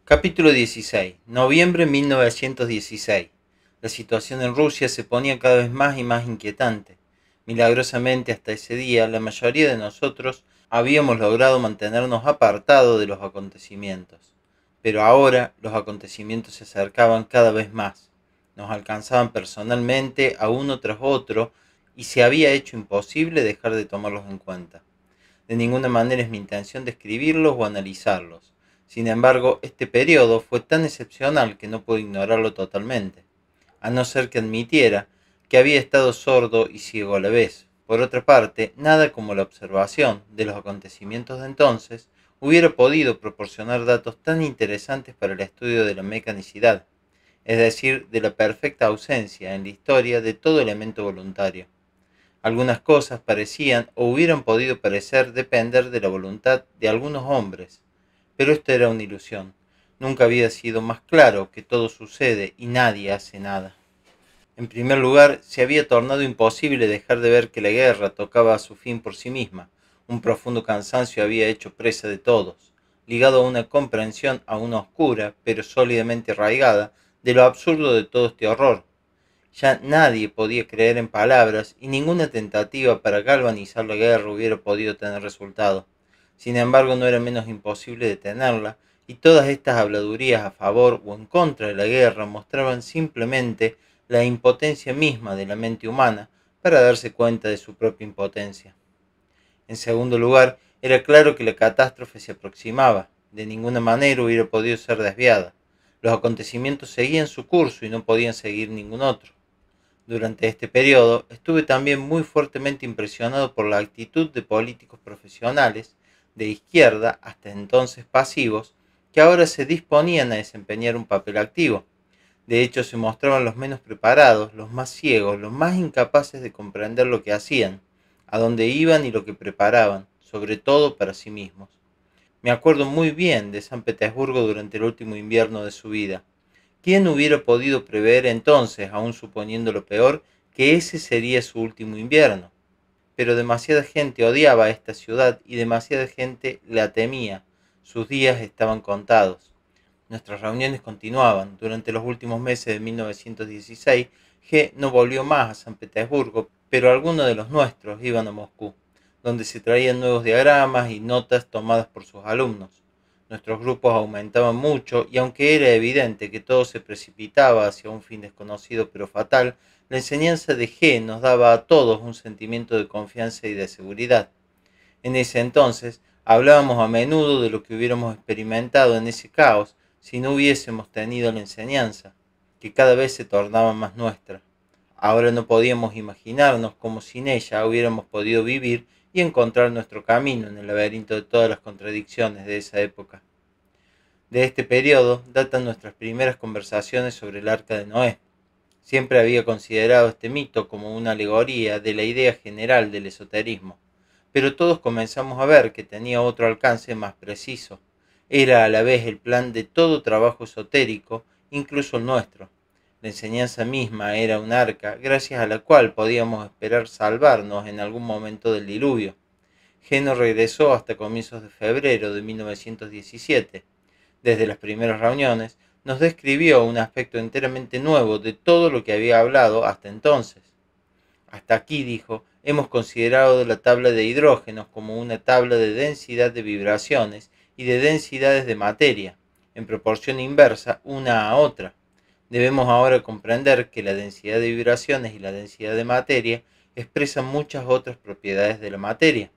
Capítulo 16. Noviembre 1916. La situación en Rusia se ponía cada vez más y más inquietante. Milagrosamente hasta ese día, la mayoría de nosotros habíamos logrado mantenernos apartados de los acontecimientos. Pero ahora los acontecimientos se acercaban cada vez más. Nos alcanzaban personalmente a uno tras otro y se había hecho imposible dejar de tomarlos en cuenta. De ninguna manera es mi intención describirlos o analizarlos. Sin embargo, este periodo fue tan excepcional que no puedo ignorarlo totalmente, a no ser que admitiera que había estado sordo y ciego a la vez. Por otra parte, nada como la observación de los acontecimientos de entonces hubiera podido proporcionar datos tan interesantes para el estudio de la mecanicidad, es decir, de la perfecta ausencia en la historia de todo elemento voluntario. Algunas cosas parecían o hubieran podido parecer depender de la voluntad de algunos hombres, pero esto era una ilusión. Nunca había sido más claro que todo sucede y nadie hace nada. En primer lugar, se había tornado imposible dejar de ver que la guerra tocaba a su fin por sí misma. Un profundo cansancio había hecho presa de todos, ligado a una comprensión aún oscura, pero sólidamente arraigada, de lo absurdo de todo este horror. Ya nadie podía creer en palabras y ninguna tentativa para galvanizar la guerra hubiera podido tener resultado. Sin embargo, no era menos imposible detenerla, y todas estas habladurías a favor o en contra de la guerra mostraban simplemente la impotencia misma de la mente humana para darse cuenta de su propia impotencia. En segundo lugar, era claro que la catástrofe se aproximaba. De ninguna manera hubiera podido ser desviada. Los acontecimientos seguían su curso y no podían seguir ningún otro. Durante este periodo estuve también muy fuertemente impresionado por la actitud de políticos profesionales, de izquierda hasta entonces pasivos, que ahora se disponían a desempeñar un papel activo. De hecho, se mostraban los menos preparados, los más ciegos, los más incapaces de comprender lo que hacían, a dónde iban y lo que preparaban, sobre todo para sí mismos. Me acuerdo muy bien de San Petersburgo durante el último invierno de su vida. ¿Quién hubiera podido prever entonces, aun suponiendo lo peor, que ese sería su último invierno? Pero demasiada gente odiaba a esta ciudad y demasiada gente la temía. Sus días estaban contados. Nuestras reuniones continuaban. Durante los últimos meses de 1916, G no volvió más a San Petersburgo, pero algunos de los nuestros iban a Moscú, donde se traían nuevos diagramas y notas tomadas por sus alumnos. Nuestros grupos aumentaban mucho y aunque era evidente que todo se precipitaba hacia un fin desconocido pero fatal, la enseñanza de G nos daba a todos un sentimiento de confianza y de seguridad. En ese entonces hablábamos a menudo de lo que hubiéramos experimentado en ese caos si no hubiésemos tenido la enseñanza, que cada vez se tornaba más nuestra. Ahora no podíamos imaginarnos cómo sin ella hubiéramos podido vivir y encontrar nuestro camino en el laberinto de todas las contradicciones de esa época. De este periodo datan nuestras primeras conversaciones sobre el Arca de Noé. Siempre había considerado este mito como una alegoría de la idea general del esoterismo, pero todos comenzamos a ver que tenía otro alcance más preciso. Era a la vez el plan de todo trabajo esotérico, incluso el nuestro. La enseñanza misma era un arca, gracias a la cual podíamos esperar salvarnos en algún momento del diluvio. Geno regresó hasta comienzos de febrero de 1917. Desde las primeras reuniones, nos describió un aspecto enteramente nuevo de todo lo que había hablado hasta entonces. Hasta aquí, dijo, hemos considerado la tabla de hidrógenos como una tabla de densidad de vibraciones y de densidades de materia, en proporción inversa una a otra. Debemos ahora comprender que la densidad de vibraciones y la densidad de materia expresan muchas otras propiedades de la materia.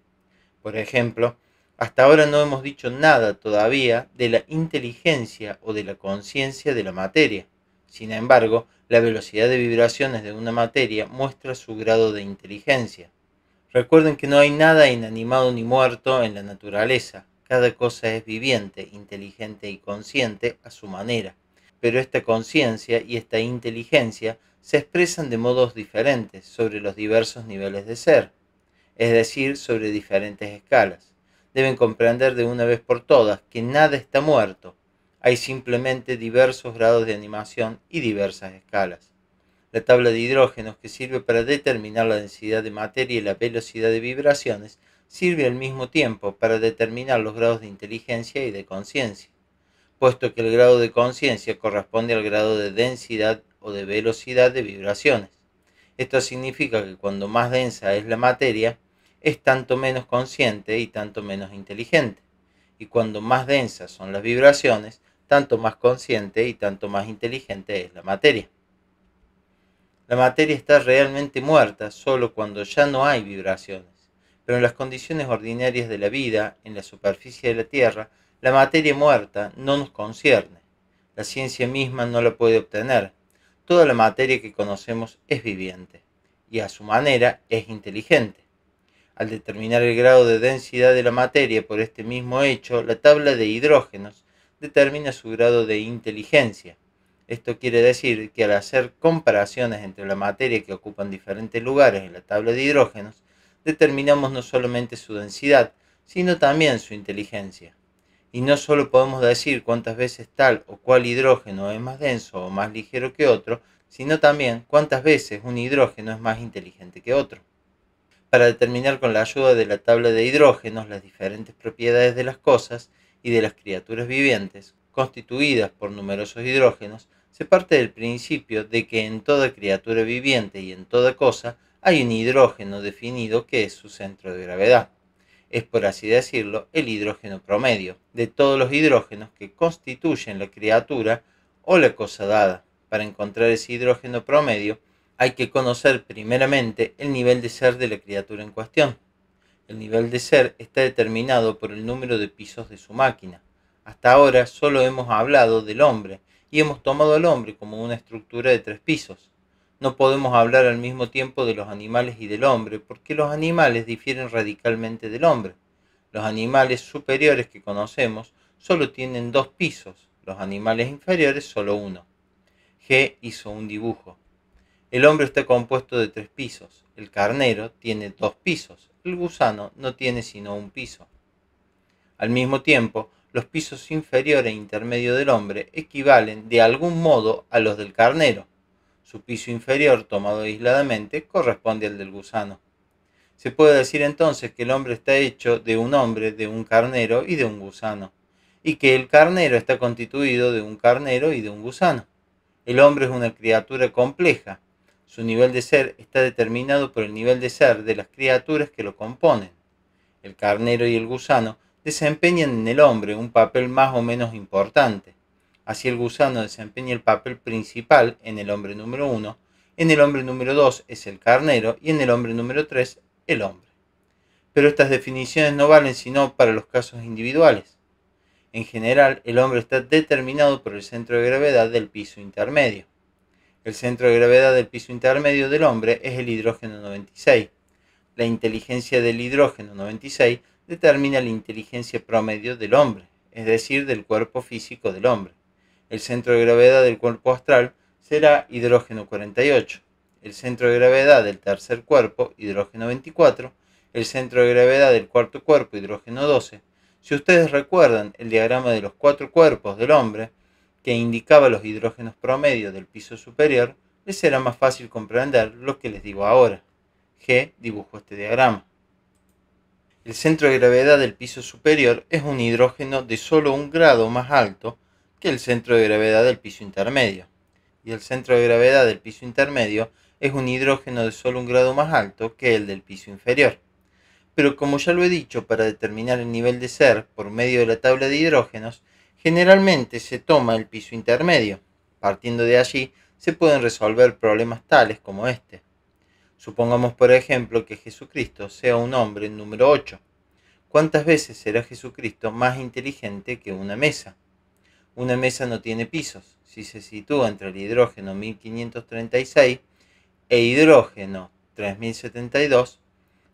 Por ejemplo, hasta ahora no hemos dicho nada todavía de la inteligencia o de la conciencia de la materia. Sin embargo, la velocidad de vibraciones de una materia muestra su grado de inteligencia. Recuerden que no hay nada inanimado ni muerto en la naturaleza. Cada cosa es viviente, inteligente y consciente a su manera. Pero esta conciencia y esta inteligencia se expresan de modos diferentes sobre los diversos niveles de ser, es decir, sobre diferentes escalas. Deben comprender de una vez por todas que nada está muerto. Hay simplemente diversos grados de animación y diversas escalas. La tabla de hidrógenos, que sirve para determinar la densidad de materia y la velocidad de vibraciones, sirve al mismo tiempo para determinar los grados de inteligencia y de conciencia. puesto que el grado de conciencia corresponde al grado de densidad o de velocidad de vibraciones. Esto significa que cuando más densa es la materia, es tanto menos consciente y tanto menos inteligente. Y cuando más densas son las vibraciones, tanto más consciente y tanto más inteligente es la materia. La materia está realmente muerta solo cuando ya no hay vibraciones. Pero en las condiciones ordinarias de la vida, en la superficie de la Tierra, la materia muerta no nos concierne. La ciencia misma no la puede obtener. Toda la materia que conocemos es viviente y a su manera es inteligente. Al determinar el grado de densidad de la materia por este mismo hecho, la tabla de hidrógenos determina su grado de inteligencia. Esto quiere decir que al hacer comparaciones entre la materia que ocupan diferentes lugares en la tabla de hidrógenos, determinamos no solamente su densidad, sino también su inteligencia. Y no solo podemos decir cuántas veces tal o cual hidrógeno es más denso o más ligero que otro, sino también cuántas veces un hidrógeno es más inteligente que otro. Para determinar con la ayuda de la tabla de hidrógenos las diferentes propiedades de las cosas y de las criaturas vivientes, constituidas por numerosos hidrógenos, se parte del principio de que en toda criatura viviente y en toda cosa hay un hidrógeno definido que es su centro de gravedad. Es, por así decirlo, el hidrógeno promedio de todos los hidrógenos que constituyen la criatura o la cosa dada. Para encontrar ese hidrógeno promedio, hay que conocer primeramente el nivel de ser de la criatura en cuestión. El nivel de ser está determinado por el número de pisos de su máquina. Hasta ahora solo hemos hablado del hombre y hemos tomado al hombre como una estructura de 3 pisos. No podemos hablar al mismo tiempo de los animales y del hombre, porque los animales difieren radicalmente del hombre. Los animales superiores que conocemos solo tienen 2 pisos, los animales inferiores solo uno. G hizo un dibujo. El hombre está compuesto de 3 pisos, el carnero tiene 2 pisos, el gusano no tiene sino un piso. Al mismo tiempo, los pisos inferior e intermedio del hombre equivalen de algún modo a los del carnero. Su piso inferior, tomado aisladamente, corresponde al del gusano. Se puede decir entonces que el hombre está hecho de un hombre, de un carnero y de un gusano, y que el carnero está constituido de un carnero y de un gusano. El hombre es una criatura compleja. Su nivel de ser está determinado por el nivel de ser de las criaturas que lo componen. El carnero y el gusano desempeñan en el hombre un papel más o menos importante. Así el gusano desempeña el papel principal en el hombre número 1, en el hombre número 2 es el carnero y en el hombre número 3 el hombre. Pero estas definiciones no valen sino para los casos individuales. En general, el hombre está determinado por el centro de gravedad del piso intermedio. El centro de gravedad del piso intermedio del hombre es el hidrógeno 96. La inteligencia del hidrógeno 96 determina la inteligencia promedio del hombre, es decir, del cuerpo físico del hombre. El centro de gravedad del cuerpo astral será hidrógeno 48. El centro de gravedad del tercer cuerpo, hidrógeno 24. El centro de gravedad del cuarto cuerpo, hidrógeno 12. Si ustedes recuerdan el diagrama de los 4 cuerpos del hombre, que indicaba los hidrógenos promedios del piso superior, les será más fácil comprender lo que les digo ahora. G dibujó este diagrama. El centro de gravedad del piso superior es un hidrógeno de solo un grado más alto que el centro de gravedad del piso intermedio. Y el centro de gravedad del piso intermedio es un hidrógeno de solo un grado más alto que el del piso inferior. Pero como ya lo he dicho, para determinar el nivel de ser por medio de la tabla de hidrógenos, generalmente se toma el piso intermedio. Partiendo de allí, se pueden resolver problemas tales como este. Supongamos, por ejemplo, que Jesucristo sea un hombre número 8. ¿Cuántas veces será Jesucristo más inteligente que una mesa? Una mesa no tiene pisos. Si se sitúa entre el hidrógeno 1536 e hidrógeno 3072,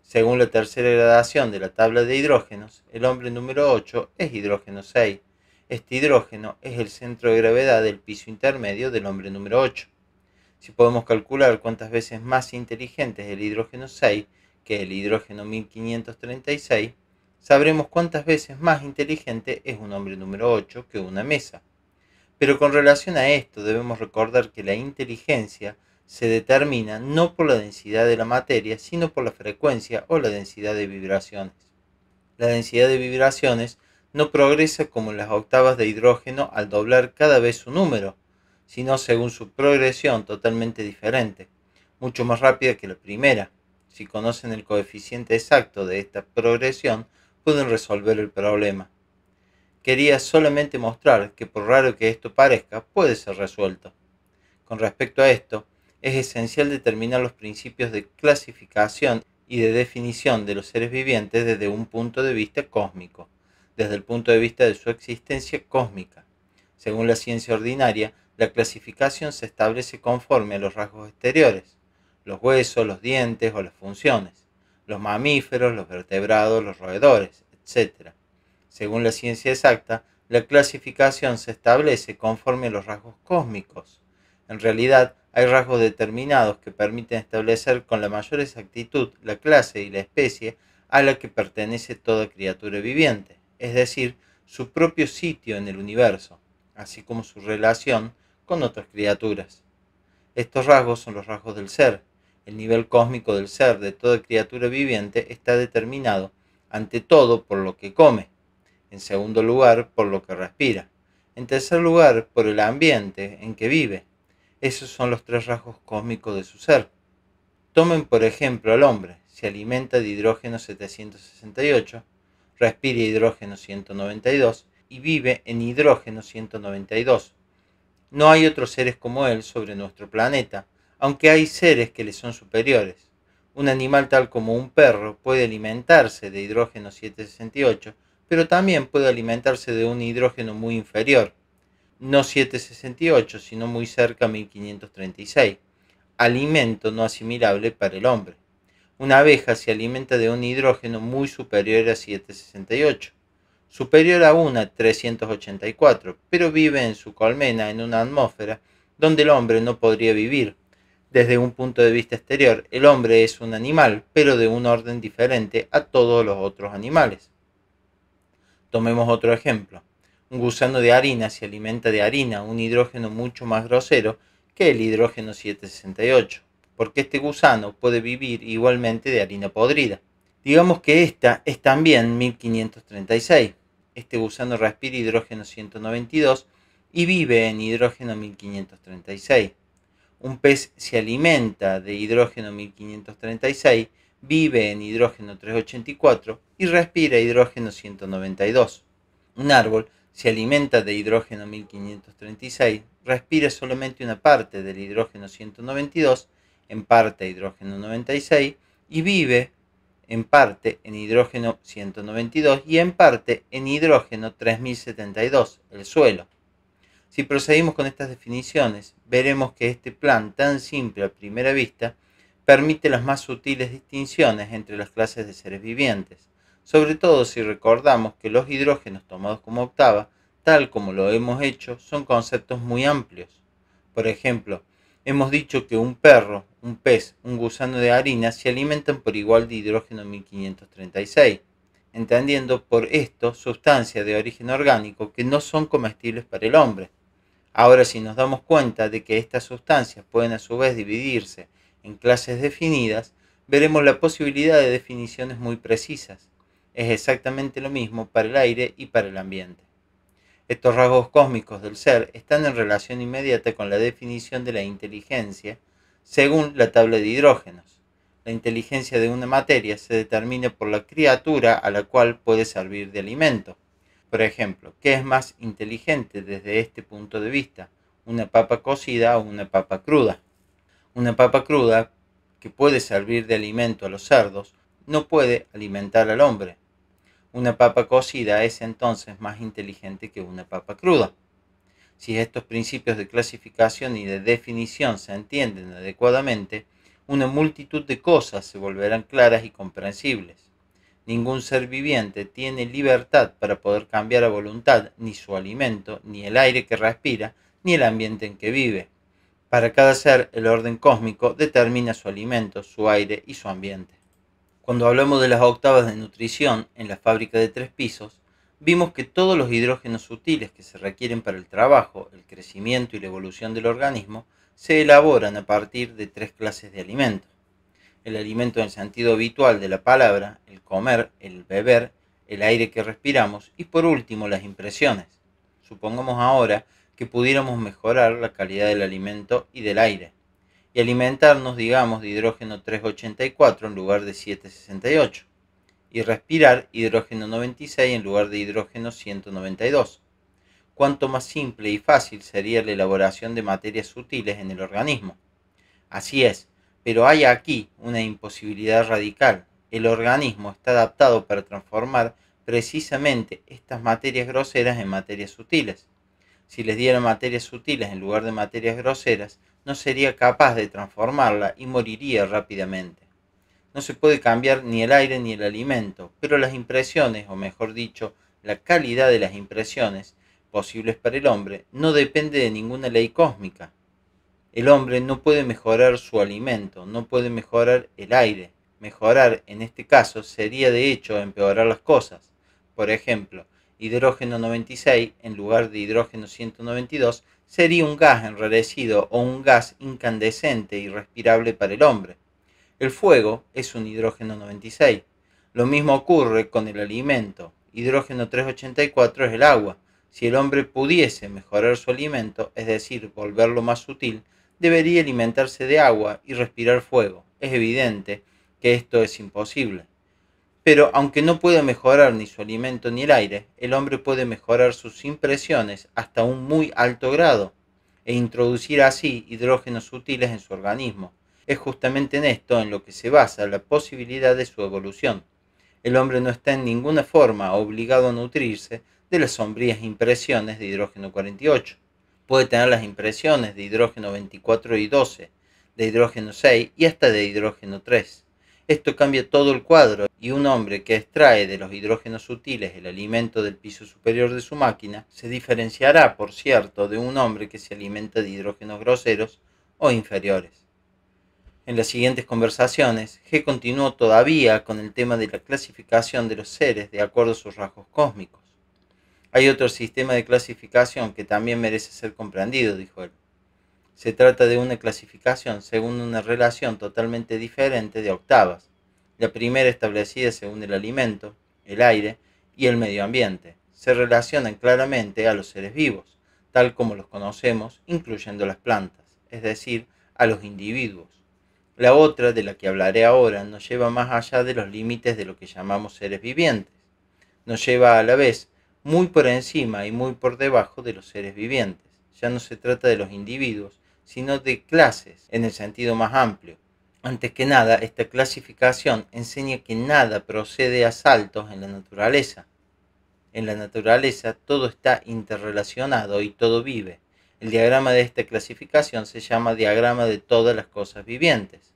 según la tercera gradación de la tabla de hidrógenos, el hombre número 8 es hidrógeno 6. Este hidrógeno es el centro de gravedad del piso intermedio del hombre número 8. Si podemos calcular cuántas veces más inteligente es el hidrógeno 6 que el hidrógeno 1536, sabremos cuántas veces más inteligente es un hombre número 8 que una mesa. Pero con relación a esto debemos recordar que la inteligencia se determina no por la densidad de la materia, sino por la frecuencia o la densidad de vibraciones. La densidad de vibraciones no progresa como las octavas de hidrógeno al doblar cada vez su número, sino según su progresión totalmente diferente, mucho más rápida que la primera. Si conocen el coeficiente exacto de esta progresión, pueden resolver el problema. Quería solamente mostrar que por raro que esto parezca, puede ser resuelto. Con respecto a esto, es esencial determinar los principios de clasificación y de definición de los seres vivientes desde un punto de vista cósmico, desde el punto de vista de su existencia cósmica. Según la ciencia ordinaria, la clasificación se establece conforme a los rasgos exteriores, los huesos, los dientes o las funciones, los mamíferos, los vertebrados, los roedores, etc. Según la ciencia exacta, la clasificación se establece conforme a los rasgos cósmicos. En realidad, hay rasgos determinados que permiten establecer con la mayor exactitud la clase y la especie a la que pertenece toda criatura viviente, es decir, su propio sitio en el universo, así como su relación con otras criaturas. Estos rasgos son los rasgos del ser. El nivel cósmico del ser de toda criatura viviente está determinado, ante todo, por lo que come, en segundo lugar, por lo que respira, en tercer lugar, por el ambiente en que vive. Esos son los tres rasgos cósmicos de su ser. Tomen por ejemplo al hombre. Se alimenta de hidrógeno 768, respira hidrógeno 192 y vive en hidrógeno 192. No hay otros seres como él sobre nuestro planeta, aunque hay seres que le son superiores. Un animal tal como un perro puede alimentarse de hidrógeno 768, pero también puede alimentarse de un hidrógeno muy inferior, no 768, sino muy cerca a 1536, alimento no asimilable para el hombre. Una abeja se alimenta de un hidrógeno muy superior a 768, superior aún a 384, pero vive en su colmena en una atmósfera donde el hombre no podría vivir. Desde un punto de vista exterior, el hombre es un animal, pero de un orden diferente a todos los otros animales. Tomemos otro ejemplo. Un gusano de harina se alimenta de harina, un hidrógeno mucho más grosero que el hidrógeno 768, porque este gusano puede vivir igualmente de harina podrida. Digamos que esta es también 1536. Este gusano respira hidrógeno 192 y vive en hidrógeno 1536. Un pez se alimenta de hidrógeno 1536, vive en hidrógeno 384 y respira hidrógeno 192. Un árbol se alimenta de hidrógeno 1536, respira solamente una parte del hidrógeno 192, en parte hidrógeno 96, y vive en parte en hidrógeno 192 y en parte en hidrógeno 3072, el suelo. Si procedimos con estas definiciones, veremos que este plan tan simple a primera vista permite las más sutiles distinciones entre las clases de seres vivientes, sobre todo si recordamos que los hidrógenos tomados como octava, tal como lo hemos hecho, son conceptos muy amplios. Por ejemplo, hemos dicho que un perro, un pez, un gusano de harina se alimentan por igual de hidrógeno 1536, entendiendo por esto sustancias de origen orgánico que no son comestibles para el hombre. Ahora, si nos damos cuenta de que estas sustancias pueden a su vez dividirse en clases definidas, veremos la posibilidad de definiciones muy precisas. Es exactamente lo mismo para el aire y para el ambiente. Estos rasgos cósmicos del ser están en relación inmediata con la definición de la inteligencia según la tabla de hidrógenos. La inteligencia de una materia se determina por la criatura a la cual puede servir de alimento. Por ejemplo, ¿qué es más inteligente desde este punto de vista? ¿Una papa cocida o una papa cruda? Una papa cruda, que puede servir de alimento a los cerdos, no puede alimentar al hombre. Una papa cocida es entonces más inteligente que una papa cruda. Si estos principios de clasificación y de definición se entienden adecuadamente, una multitud de cosas se volverán claras y comprensibles. Ningún ser viviente tiene libertad para poder cambiar a voluntad ni su alimento, ni el aire que respira, ni el ambiente en que vive. Para cada ser, el orden cósmico determina su alimento, su aire y su ambiente. Cuando hablamos de las octavas de nutrición en la fábrica de 3 pisos, vimos que todos los hidrógenos sutiles que se requieren para el trabajo, el crecimiento y la evolución del organismo se elaboran a partir de 3 clases de alimentos. El alimento en el sentido habitual de la palabra, el comer, el beber, el aire que respiramos y por último las impresiones. Supongamos ahora que pudiéramos mejorar la calidad del alimento y del aire y alimentarnos, digamos, de hidrógeno 384 en lugar de 768 y respirar hidrógeno 96 en lugar de hidrógeno 192. Cuánto más simple y fácil sería la elaboración de materias sutiles en el organismo. Así es, pero hay aquí una imposibilidad radical. El organismo está adaptado para transformar precisamente estas materias groseras en materias sutiles. Si les diera materias sutiles en lugar de materias groseras, no sería capaz de transformarla y moriría rápidamente. No se puede cambiar ni el aire ni el alimento, pero las impresiones, o mejor dicho, la calidad de las impresiones posibles para el hombre, no depende de ninguna ley cósmica. El hombre no puede mejorar su alimento, no puede mejorar el aire. Mejorar, en este caso, sería de hecho empeorar las cosas. Por ejemplo, hidrógeno 96 en lugar de hidrógeno 192 sería un gas enrarecido o un gas incandescente y respirable para el hombre. El fuego es un hidrógeno 96. Lo mismo ocurre con el alimento. Hidrógeno 384 es el agua. Si el hombre pudiese mejorar su alimento, es decir, volverlo más sutil, debería alimentarse de agua y respirar fuego. Es evidente que esto es imposible. Pero aunque no pueda mejorar ni su alimento ni el aire, el hombre puede mejorar sus impresiones hasta un muy alto grado e introducir así hidrógenos sutiles en su organismo. Es justamente en esto en lo que se basa la posibilidad de su evolución. El hombre no está en ninguna forma obligado a nutrirse de las sombrías impresiones de hidrógeno 48. Puede tener las impresiones de hidrógeno 24 y 12, de hidrógeno 6 y hasta de hidrógeno 3. Esto cambia todo el cuadro y un hombre que extrae de los hidrógenos sutiles el alimento del piso superior de su máquina se diferenciará, por cierto, de un hombre que se alimenta de hidrógenos groseros o inferiores. En las siguientes conversaciones, G continuó todavía con el tema de la clasificación de los seres de acuerdo a sus rasgos cósmicos. Hay otro sistema de clasificación que también merece ser comprendido, dijo él. Se trata de una clasificación según una relación totalmente diferente de octavas. La primera establecida según el alimento, el aire y el medio ambiente. Se relacionan claramente a los seres vivos, tal como los conocemos, incluyendo las plantas, es decir, a los individuos. La otra, de la que hablaré ahora, nos lleva más allá de los límites de lo que llamamos seres vivientes. Nos lleva a la vez muy por encima y muy por debajo de los seres vivientes. Ya no se trata de los individuos, sino de clases en el sentido más amplio. Antes que nada, esta clasificación enseña que nada procede a saltos en la naturaleza. En la naturaleza todo está interrelacionado y todo vive. El diagrama de esta clasificación se llama diagrama de todas las cosas vivientes.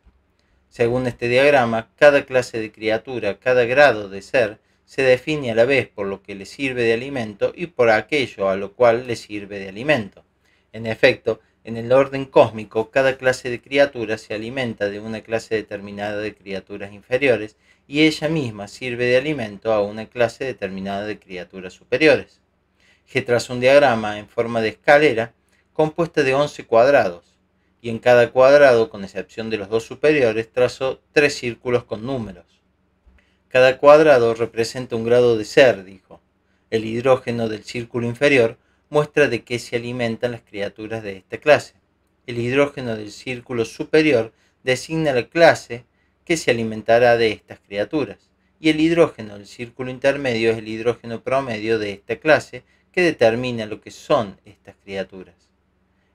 Según este diagrama, cada clase de criatura, cada grado de ser, se define a la vez por lo que le sirve de alimento y por aquello a lo cual le sirve de alimento. En efecto, en el orden cósmico, cada clase de criatura se alimenta de una clase determinada de criaturas inferiores y ella misma sirve de alimento a una clase determinada de criaturas superiores. G traza un diagrama en forma de escalera compuesta de 11 cuadrados, y en cada cuadrado, con excepción de los dos superiores, trazó 3 círculos con números. Cada cuadrado representa un grado de ser, dijo. El hidrógeno del círculo inferior muestra de qué se alimentan las criaturas de esta clase. El hidrógeno del círculo superior designa la clase que se alimentará de estas criaturas. Y el hidrógeno del círculo intermedio es el hidrógeno promedio de esta clase que determina lo que son estas criaturas.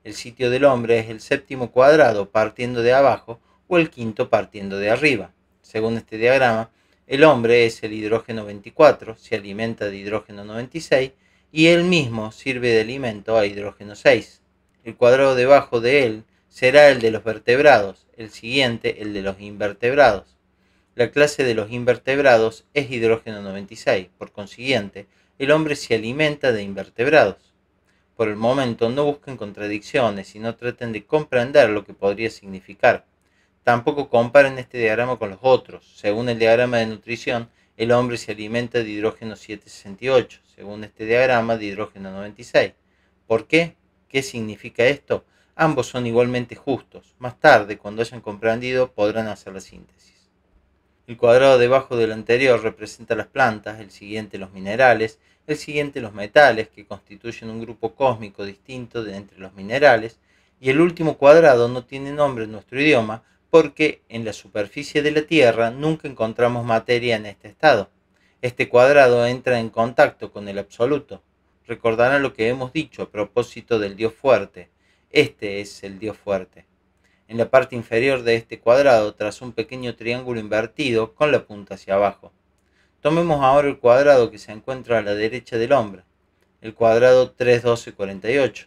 El sitio del hombre es el séptimo cuadrado partiendo de abajo o el quinto partiendo de arriba. Según este diagrama, el hombre es el hidrógeno 24, se alimenta de hidrógeno 96 y él mismo sirve de alimento a hidrógeno 6. El cuadrado debajo de él será el de los vertebrados, el siguiente el de los invertebrados. La clase de los invertebrados es hidrógeno 96, por consiguiente, el hombre se alimenta de invertebrados. Por el momento no busquen contradicciones y no traten de comprender lo que podría significar. Tampoco comparen este diagrama con los otros. Según el diagrama de nutrición, el hombre se alimenta de hidrógeno 768, según este diagrama de hidrógeno 96. ¿Por qué? ¿Qué significa esto? Ambos son igualmente justos. Más tarde, cuando hayan comprendido, podrán hacer la síntesis. El cuadrado debajo del anterior representa las plantas, el siguiente los minerales, el siguiente los metales, que constituyen un grupo cósmico distinto de entre los minerales, y el último cuadrado no tiene nombre en nuestro idioma porque en la superficie de la Tierra nunca encontramos materia en este estado. Este cuadrado entra en contacto con el absoluto. Recordarán lo que hemos dicho a propósito del Dios fuerte. Este es el Dios fuerte. En la parte inferior de este cuadrado trazó un pequeño triángulo invertido con la punta hacia abajo. Tomemos ahora el cuadrado que se encuentra a la derecha del hombre, el cuadrado 3, 12, 48.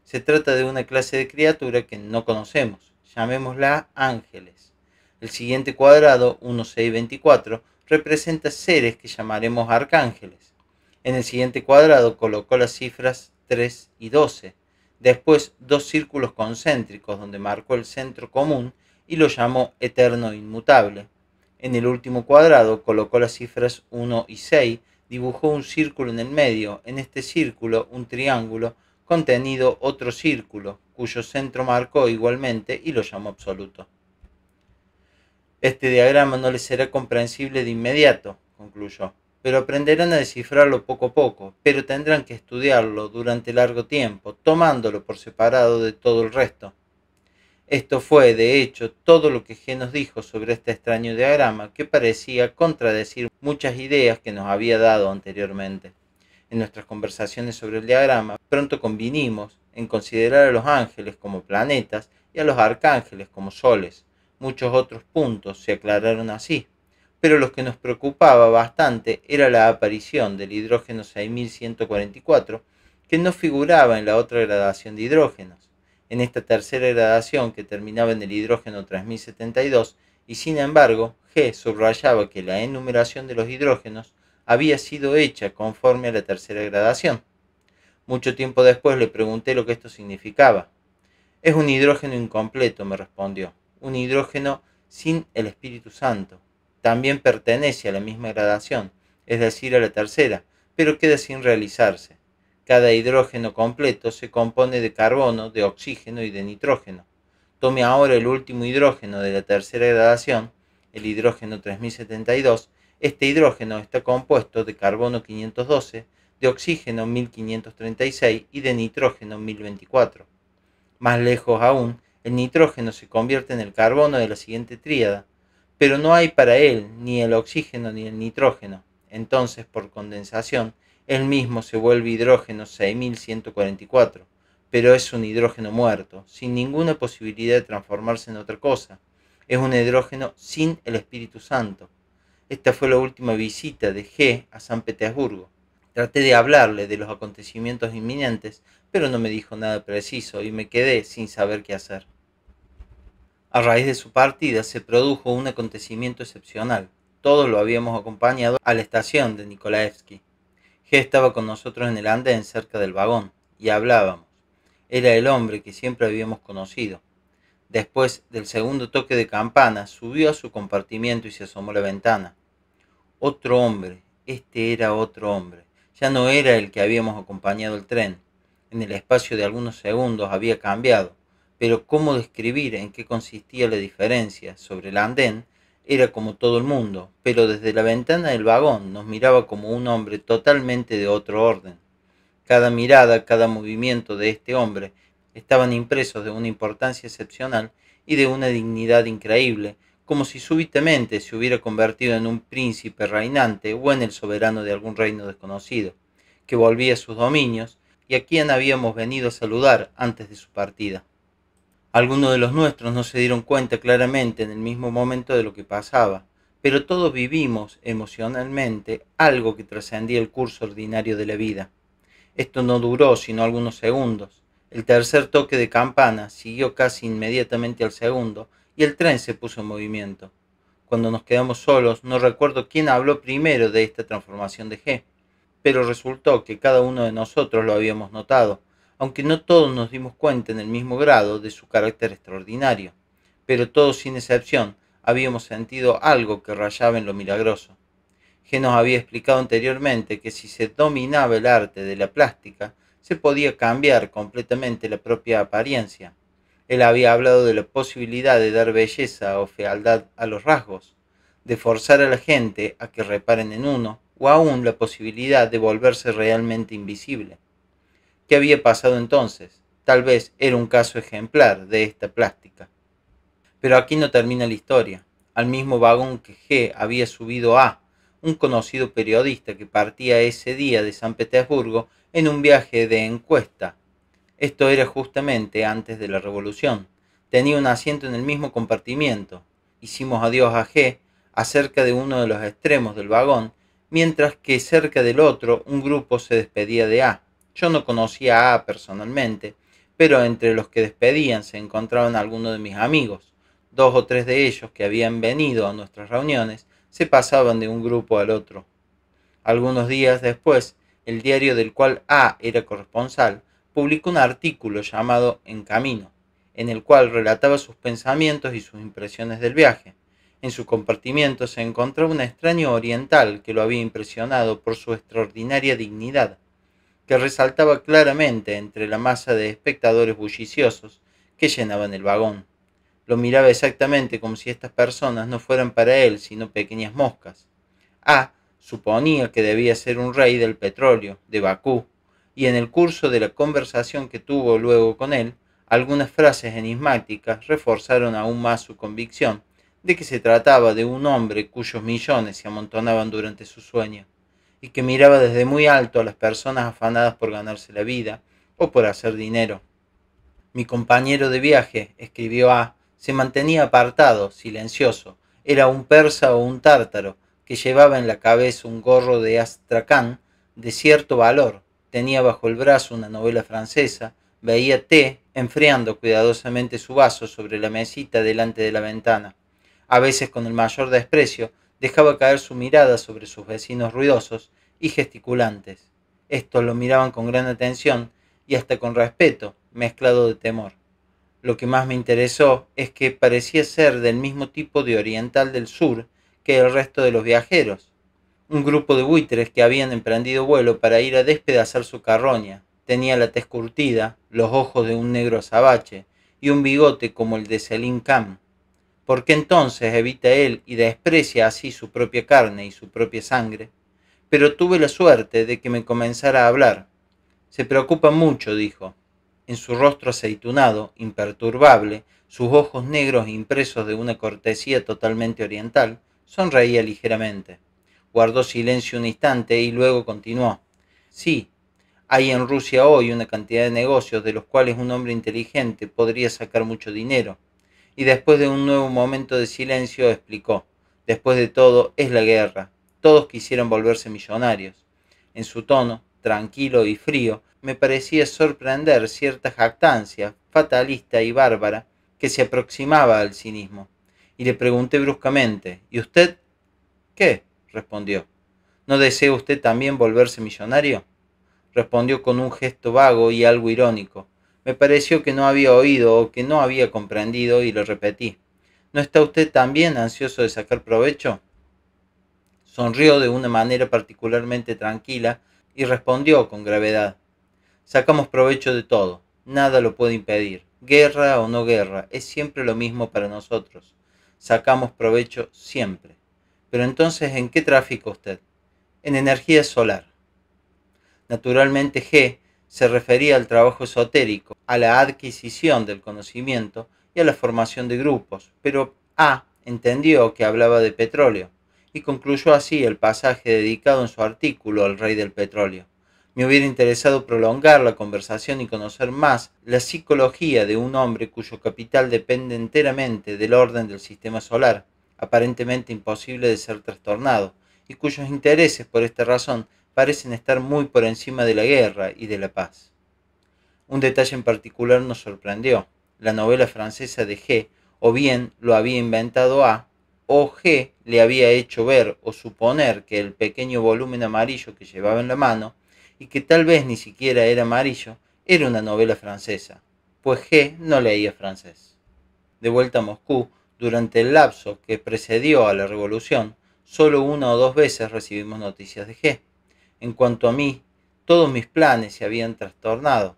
Se trata de una clase de criatura que no conocemos, llamémosla ángeles. El siguiente cuadrado, 1, 6, 24, representa seres que llamaremos arcángeles. En el siguiente cuadrado colocó las cifras 3 y 12. Después dos círculos concéntricos donde marcó el centro común y lo llamó eterno inmutable. En el último cuadrado colocó las cifras 1 y 6, dibujó un círculo en el medio, en este círculo un triángulo, contenido otro círculo, cuyo centro marcó igualmente y lo llamó absoluto. Este diagrama no les será comprensible de inmediato, concluyó, pero aprenderán a descifrarlo poco a poco, pero tendrán que estudiarlo durante largo tiempo, tomándolo por separado de todo el resto. Esto fue, de hecho, todo lo que G nos dijo sobre este extraño diagrama que parecía contradecir muchas ideas que nos había dado anteriormente. En nuestras conversaciones sobre el diagrama, pronto convinimos en considerar a los ángeles como planetas y a los arcángeles como soles. Muchos otros puntos se aclararon así, pero lo que nos preocupaba bastante era la aparición del hidrógeno 6144, que no figuraba en la otra gradación de hidrógenos. En esta tercera gradación, que terminaba en el hidrógeno 3072, y sin embargo, G subrayaba que la enumeración de los hidrógenos había sido hecha conforme a la tercera gradación. Mucho tiempo después le pregunté lo que esto significaba. Es un hidrógeno incompleto, me respondió, un hidrógeno sin el Espíritu Santo. También pertenece a la misma gradación, es decir, a la tercera, pero queda sin realizarse. Cada hidrógeno completo se compone de carbono, de oxígeno y de nitrógeno. Tome ahora el último hidrógeno de la tercera gradación, el hidrógeno 3072. Este hidrógeno está compuesto de carbono 512, de oxígeno 1536 y de nitrógeno 1024. Más lejos aún, el nitrógeno se convierte en el carbono de la siguiente tríada, pero no hay para él ni el oxígeno ni el nitrógeno. Entonces, por condensación, él mismo se vuelve hidrógeno 6144, pero es un hidrógeno muerto, sin ninguna posibilidad de transformarse en otra cosa. Es un hidrógeno sin el Espíritu Santo. Esta fue la última visita de G a San Petersburgo. Traté de hablarle de los acontecimientos inminentes, pero no me dijo nada preciso y me quedé sin saber qué hacer. A raíz de su partida se produjo un acontecimiento excepcional. Todos lo habíamos acompañado a la estación de Nikolaevsky. G estaba con nosotros en el andén cerca del vagón y hablábamos. Era el hombre que siempre habíamos conocido. Después del segundo toque de campana, subió a su compartimiento y se asomó a la ventana. Otro hombre, este era otro hombre. Ya no era el que habíamos acompañado el tren. En el espacio de algunos segundos había cambiado, pero cómo describir en qué consistía la diferencia. Sobre el andén era como todo el mundo, pero desde la ventana del vagón nos miraba como un hombre totalmente de otro orden. Cada mirada, cada movimiento de este hombre estaban impresos de una importancia excepcional y de una dignidad increíble, como si súbitamente se hubiera convertido en un príncipe reinante o en el soberano de algún reino desconocido, que volvía a sus dominios y a quien habíamos venido a saludar antes de su partida. Algunos de los nuestros no se dieron cuenta claramente en el mismo momento de lo que pasaba, pero todos vivimos emocionalmente algo que trascendía el curso ordinario de la vida. Esto no duró sino algunos segundos. El tercer toque de campana siguió casi inmediatamente al segundo y el tren se puso en movimiento. Cuando nos quedamos solos, no recuerdo quién habló primero de esta transformación de G, pero resultó que cada uno de nosotros lo habíamos notado, aunque no todos nos dimos cuenta en el mismo grado de su carácter extraordinario, pero todos sin excepción habíamos sentido algo que rayaba en lo milagroso. G nos había explicado anteriormente que si se dominaba el arte de la plástica, se podía cambiar completamente la propia apariencia. Él había hablado de la posibilidad de dar belleza o fealdad a los rasgos, de forzar a la gente a que reparen en uno, o aún la posibilidad de volverse realmente invisible. ¿Qué había pasado entonces? Tal vez era un caso ejemplar de esta plástica. Pero aquí no termina la historia. Al mismo vagón que G había subido A, un conocido periodista que partía ese día de San Petersburgo en un viaje de encuesta. Esto era justamente antes de la revolución. Tenía un asiento en el mismo compartimiento. Hicimos adiós a G acerca de uno de los extremos del vagón, mientras que cerca del otro un grupo se despedía de A. Yo no conocía a A personalmente, pero entre los que despedían se encontraban algunos de mis amigos. 2 o 3 de ellos que habían venido a nuestras reuniones se pasaban de un grupo al otro. Algunos días después, el diario del cual A era corresponsal publicó un artículo llamado En Camino, en el cual relataba sus pensamientos y sus impresiones del viaje. En su compartimiento se encontraba un extraño oriental que lo había impresionado por su extraordinaria dignidad, que resaltaba claramente entre la masa de espectadores bulliciosos que llenaban el vagón. Lo miraba exactamente como si estas personas no fueran para él sino pequeñas moscas. A suponía que debía ser un rey del petróleo, de Bakú, y en el curso de la conversación que tuvo luego con él, algunas frases enigmáticas reforzaron aún más su convicción de que se trataba de un hombre cuyos millones se amontonaban durante su sueño, y que miraba desde muy alto a las personas afanadas por ganarse la vida o por hacer dinero. Mi compañero de viaje, escribió A, se mantenía apartado, silencioso. Era un persa o un tártaro, que llevaba en la cabeza un gorro de astracán de cierto valor. Tenía bajo el brazo una novela francesa, veía té, enfriando cuidadosamente su vaso sobre la mesita delante de la ventana. A veces, con el mayor desprecio, dejaba caer su mirada sobre sus vecinos ruidosos y gesticulantes. Estos lo miraban con gran atención y hasta con respeto, mezclado de temor. Lo que más me interesó es que parecía ser del mismo tipo de oriental del sur que el resto de los viajeros. Un grupo de buitres que habían emprendido vuelo para ir a despedazar su carroña. Tenía la tez curtida, los ojos de un negro azabache y un bigote como el de Selim Khan. ¿Por qué entonces evita él y desprecia así su propia carne y su propia sangre? Pero tuve la suerte de que me comenzara a hablar. Se preocupa mucho, dijo. En su rostro aceitunado, imperturbable, sus ojos negros impresos de una cortesía totalmente oriental, sonreía ligeramente. Guardó silencio un instante y luego continuó. Sí, hay en Rusia hoy una cantidad de negocios de los cuales un hombre inteligente podría sacar mucho dinero. Y después de un nuevo momento de silencio explicó. Después de todo, es la guerra. Todos quisieran volverse millonarios. En su tono, tranquilo y frío, me parecía sorprender cierta jactancia fatalista y bárbara que se aproximaba al cinismo. Y le pregunté bruscamente, ¿y usted qué? Respondió. ¿No desea usted también volverse millonario? Respondió con un gesto vago y algo irónico. Me pareció que no había oído o que no había comprendido y le repetí. ¿No está usted también ansioso de sacar provecho? Sonrió de una manera particularmente tranquila y respondió con gravedad. Sacamos provecho de todo, nada lo puede impedir. Guerra o no guerra, es siempre lo mismo para nosotros. Sacamos provecho siempre. Pero entonces, ¿en qué tráfica usted? En energía solar. Naturalmente G se refería al trabajo esotérico, a la adquisición del conocimiento y a la formación de grupos, pero A entendió que hablaba de petróleo y concluyó así el pasaje dedicado en su artículo al rey del petróleo. Me hubiera interesado prolongar la conversación y conocer más la psicología de un hombre cuyo capital depende enteramente del orden del sistema solar, aparentemente imposible de ser trastornado, y cuyos intereses, por esta razón, parecen estar muy por encima de la guerra y de la paz. Un detalle en particular nos sorprendió. La novela francesa de G o bien lo había inventado A, o G le había hecho ver o suponer que el pequeño volumen amarillo que llevaba en la mano, y que tal vez ni siquiera era amarillo, era una novela francesa, pues G no leía francés. De vuelta a Moscú, durante el lapso que precedió a la revolución, solo 1 o 2 veces recibimos noticias de G. En cuanto a mí, todos mis planes se habían trastornado.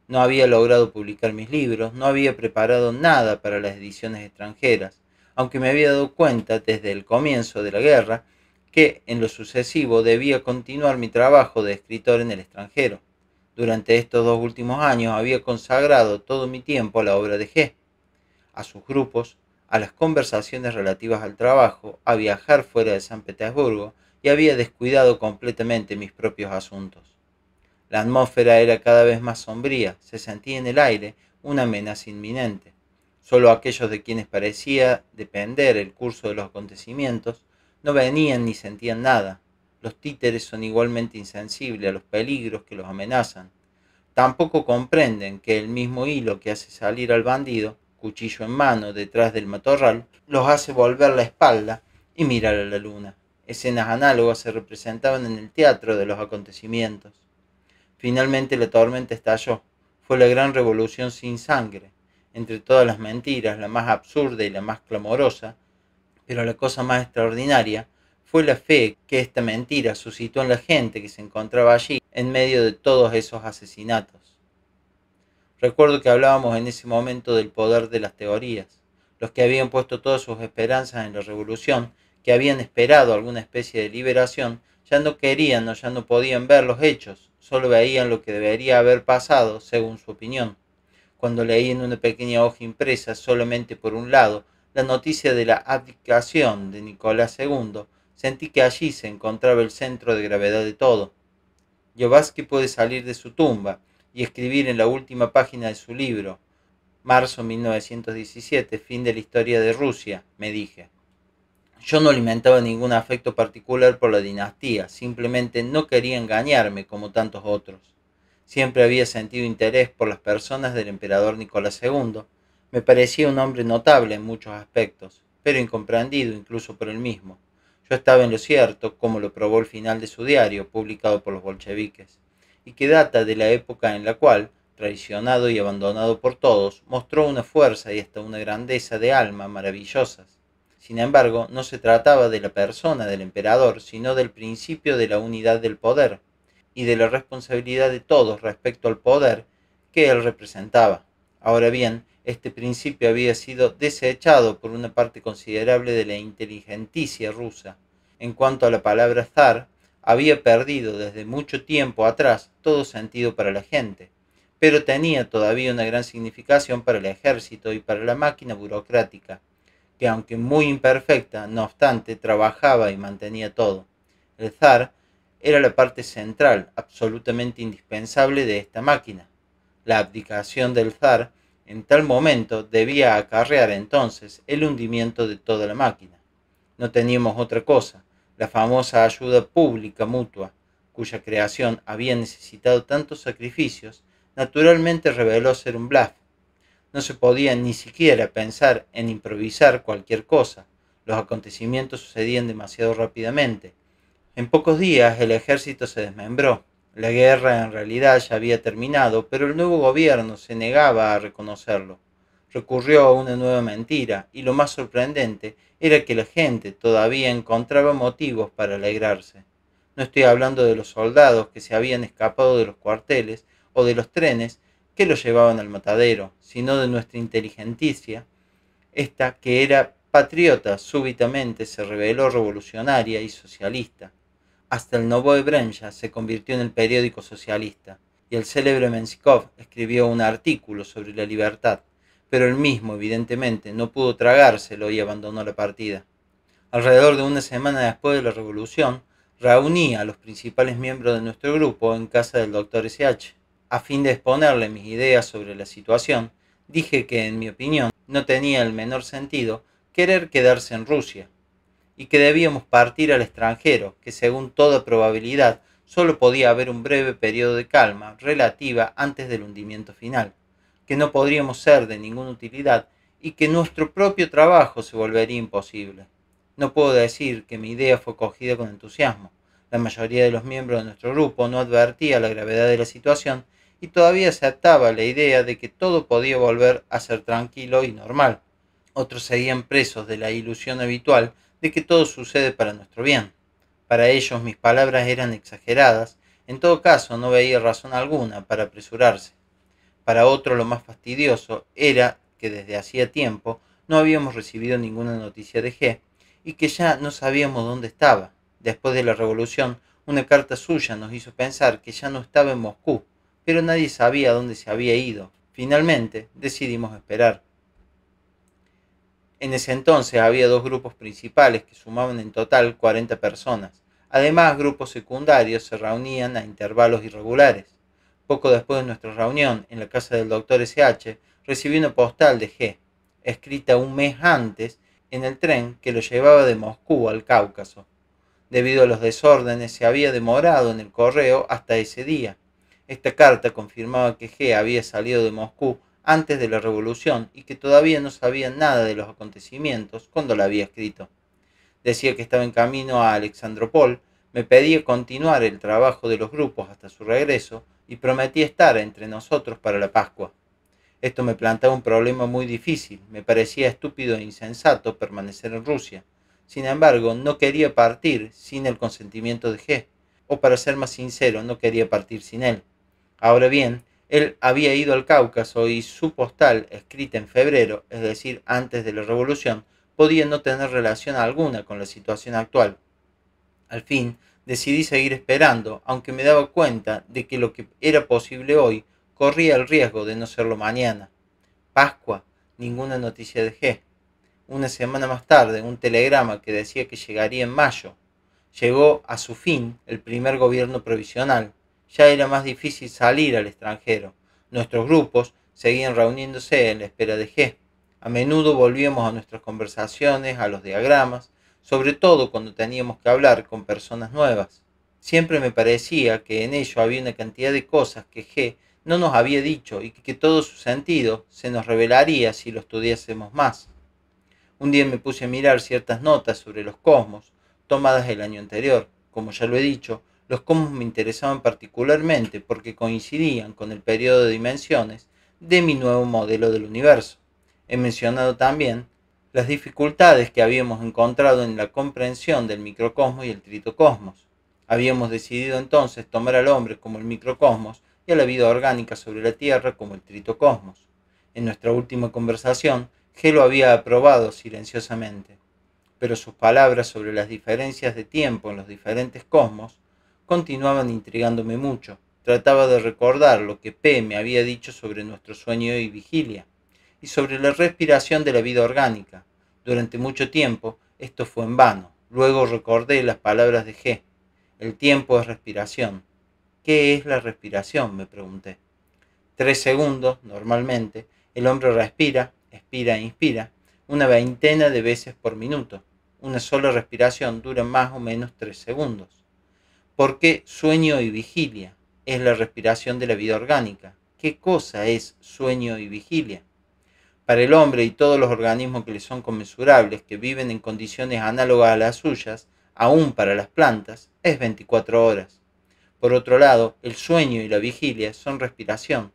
No había logrado publicar mis libros, no había preparado nada para las ediciones extranjeras. aunque me había dado cuenta desde el comienzo de la guerra que en lo sucesivo debía continuar mi trabajo de escritor en el extranjero. Durante estos 2 últimos años había consagrado todo mi tiempo a la obra de G, a sus grupos, a las conversaciones relativas al trabajo, a viajar fuera de San Petersburgo y había descuidado completamente mis propios asuntos. La atmósfera era cada vez más sombría, se sentía en el aire una amenaza inminente. Solo aquellos de quienes parecía depender el curso de los acontecimientos no venían ni sentían nada. Los títeres son igualmente insensibles a los peligros que los amenazan. Tampoco comprenden que el mismo hilo que hace salir al bandido, cuchillo en mano detrás del matorral, los hace volver la espalda y mirar a la luna. Escenas análogas se representaban en el teatro de los acontecimientos. Finalmente la tormenta estalló. Fue la gran revolución sin sangre. Entre todas las mentiras, la más absurda y la más clamorosa, pero la cosa más extraordinaria fue la fe que esta mentira suscitó en la gente que se encontraba allí en medio de todos esos asesinatos. Recuerdo que hablábamos en ese momento del poder de las teorías. Los que habían puesto todas sus esperanzas en la revolución, que habían esperado alguna especie de liberación, ya no querían o ya no podían ver los hechos, solo veían lo que debería haber pasado según su opinión. Cuando leí en una pequeña hoja impresa solamente por un lado la noticia de la abdicación de Nicolás II, sentí que allí se encontraba el centro de gravedad de todo. Blavatsky puede salir de su tumba y escribir en la última página de su libro, marzo 1917, fin de la historia de Rusia, me dije. Yo no alimentaba ningún afecto particular por la dinastía, simplemente no quería engañarme como tantos otros. Siempre había sentido interés por las personas del emperador Nicolás II. Me parecía un hombre notable en muchos aspectos, pero incomprendido incluso por él mismo. Yo estaba en lo cierto, como lo probó el final de su diario, publicado por los bolcheviques, y que data de la época en la cual, traicionado y abandonado por todos, mostró una fuerza y hasta una grandeza de alma maravillosas. Sin embargo, no se trataba de la persona del emperador, sino del principio de la unidad del poder, y de la responsabilidad de todos respecto al poder que él representaba. Ahora bien, este principio había sido desechado por una parte considerable de la inteligencia rusa. En cuanto a la palabra zar, había perdido desde mucho tiempo atrás todo sentido para la gente, pero tenía todavía una gran significación para el ejército y para la máquina burocrática, que aunque muy imperfecta, no obstante, trabajaba y mantenía todo. El zar era la parte central, absolutamente indispensable de esta máquina. La abdicación del zar en tal momento debía acarrear entonces el hundimiento de toda la máquina. No teníamos otra cosa, la famosa ayuda pública mutua, cuya creación había necesitado tantos sacrificios, naturalmente reveló ser un bluff. No se podía ni siquiera pensar en improvisar cualquier cosa. Los acontecimientos sucedían demasiado rápidamente. En pocos días el ejército se desmembró. La guerra en realidad ya había terminado, pero el nuevo gobierno se negaba a reconocerlo. Recurrió a una nueva mentira, y lo más sorprendente era que la gente todavía encontraba motivos para alegrarse. No estoy hablando de los soldados que se habían escapado de los cuarteles o de los trenes que los llevaban al matadero, sino de nuestra inteligencia, esta que era patriota súbitamente se reveló revolucionaria y socialista. Hasta el Novoe Vremya se convirtió en el periódico socialista, y el célebre Menshikov escribió un artículo sobre la libertad, pero él mismo evidentemente no pudo tragárselo y abandonó la partida. Alrededor de una semana después de la revolución, reuní a los principales miembros de nuestro grupo en casa del Dr. S.H. A fin de exponerle mis ideas sobre la situación, dije que, en mi opinión, no tenía el menor sentido querer quedarse en Rusia, y que debíamos partir al extranjero, que según toda probabilidad solo podía haber un breve periodo de calma relativa antes del hundimiento final, que no podríamos ser de ninguna utilidad y que nuestro propio trabajo se volvería imposible. No puedo decir que mi idea fue acogida con entusiasmo. La mayoría de los miembros de nuestro grupo no advertía la gravedad de la situación y todavía aceptaba la idea de que todo podía volver a ser tranquilo y normal. Otros seguían presos de la ilusión habitual de que todo sucede para nuestro bien. Para ellos mis palabras eran exageradas, en todo caso no veía razón alguna para apresurarse. Para otro lo más fastidioso era que desde hacía tiempo no habíamos recibido ninguna noticia de G y que ya no sabíamos dónde estaba. Después de la revolución, una carta suya nos hizo pensar que ya no estaba en Moscú, pero nadie sabía dónde se había ido. Finalmente, decidimos esperar. En ese entonces había dos grupos principales que sumaban en total 40 personas. Además, grupos secundarios se reunían a intervalos irregulares. Poco después de nuestra reunión en la casa del doctor SH, recibí una postal de G, escrita un mes antes en el tren que lo llevaba de Moscú al Cáucaso. Debido a los desórdenes, se había demorado en el correo hasta ese día. Esta carta confirmaba que G había salido de Moscú antes de la revolución y que todavía no sabía nada de los acontecimientos cuando la había escrito. Decía que estaba en camino a Alexandropol, me pedía continuar el trabajo de los grupos hasta su regreso y prometía estar entre nosotros para la Pascua. Esto me planteaba un problema muy difícil, me parecía estúpido e insensato permanecer en Rusia. Sin embargo, no quería partir sin el consentimiento de G, o para ser más sincero, no quería partir sin él. Ahora bien, él había ido al Cáucaso y su postal, escrita en febrero, es decir, antes de la revolución, podía no tener relación alguna con la situación actual. Al fin, decidí seguir esperando, aunque me daba cuenta de que lo que era posible hoy corría el riesgo de no serlo mañana. Pascua, ninguna noticia de G. Una semana más tarde, un telegrama que decía que llegaría en mayo. Llegó a su fin el primer gobierno provisional. Ya era más difícil salir al extranjero. Nuestros grupos seguían reuniéndose en la espera de G. A menudo volvíamos a nuestras conversaciones, a los diagramas, sobre todo cuando teníamos que hablar con personas nuevas. Siempre me parecía que en ello había una cantidad de cosas que G no nos había dicho y que todo su sentido se nos revelaría si lo estudiásemos más. Un día me puse a mirar ciertas notas sobre los cosmos, tomadas el año anterior. Como ya lo he dicho, los cosmos me interesaban particularmente porque coincidían con el periodo de dimensiones de mi nuevo modelo del universo. He mencionado también las dificultades que habíamos encontrado en la comprensión del microcosmos y el tritocosmos. Habíamos decidido entonces tomar al hombre como el microcosmos y a la vida orgánica sobre la Tierra como el tritocosmos. En nuestra última conversación, G lo había aprobado silenciosamente, pero sus palabras sobre las diferencias de tiempo en los diferentes cosmos continuaban intrigándome mucho. Trataba de recordar lo que P me había dicho sobre nuestro sueño y vigilia, y sobre la respiración de la vida orgánica. Durante mucho tiempo esto fue en vano. Luego recordé las palabras de G. El tiempo es respiración. ¿Qué es la respiración?, me pregunté. 3 segundos, normalmente, el hombre respira, expira e inspira, una veintena de veces por minuto. Una sola respiración dura más o menos 3 segundos. ¿Por qué sueño y vigilia? Es la respiración de la vida orgánica. ¿Qué cosa es sueño y vigilia? Para el hombre y todos los organismos que le son conmensurables, que viven en condiciones análogas a las suyas, aún para las plantas, es 24 horas. Por otro lado, el sueño y la vigilia son respiración.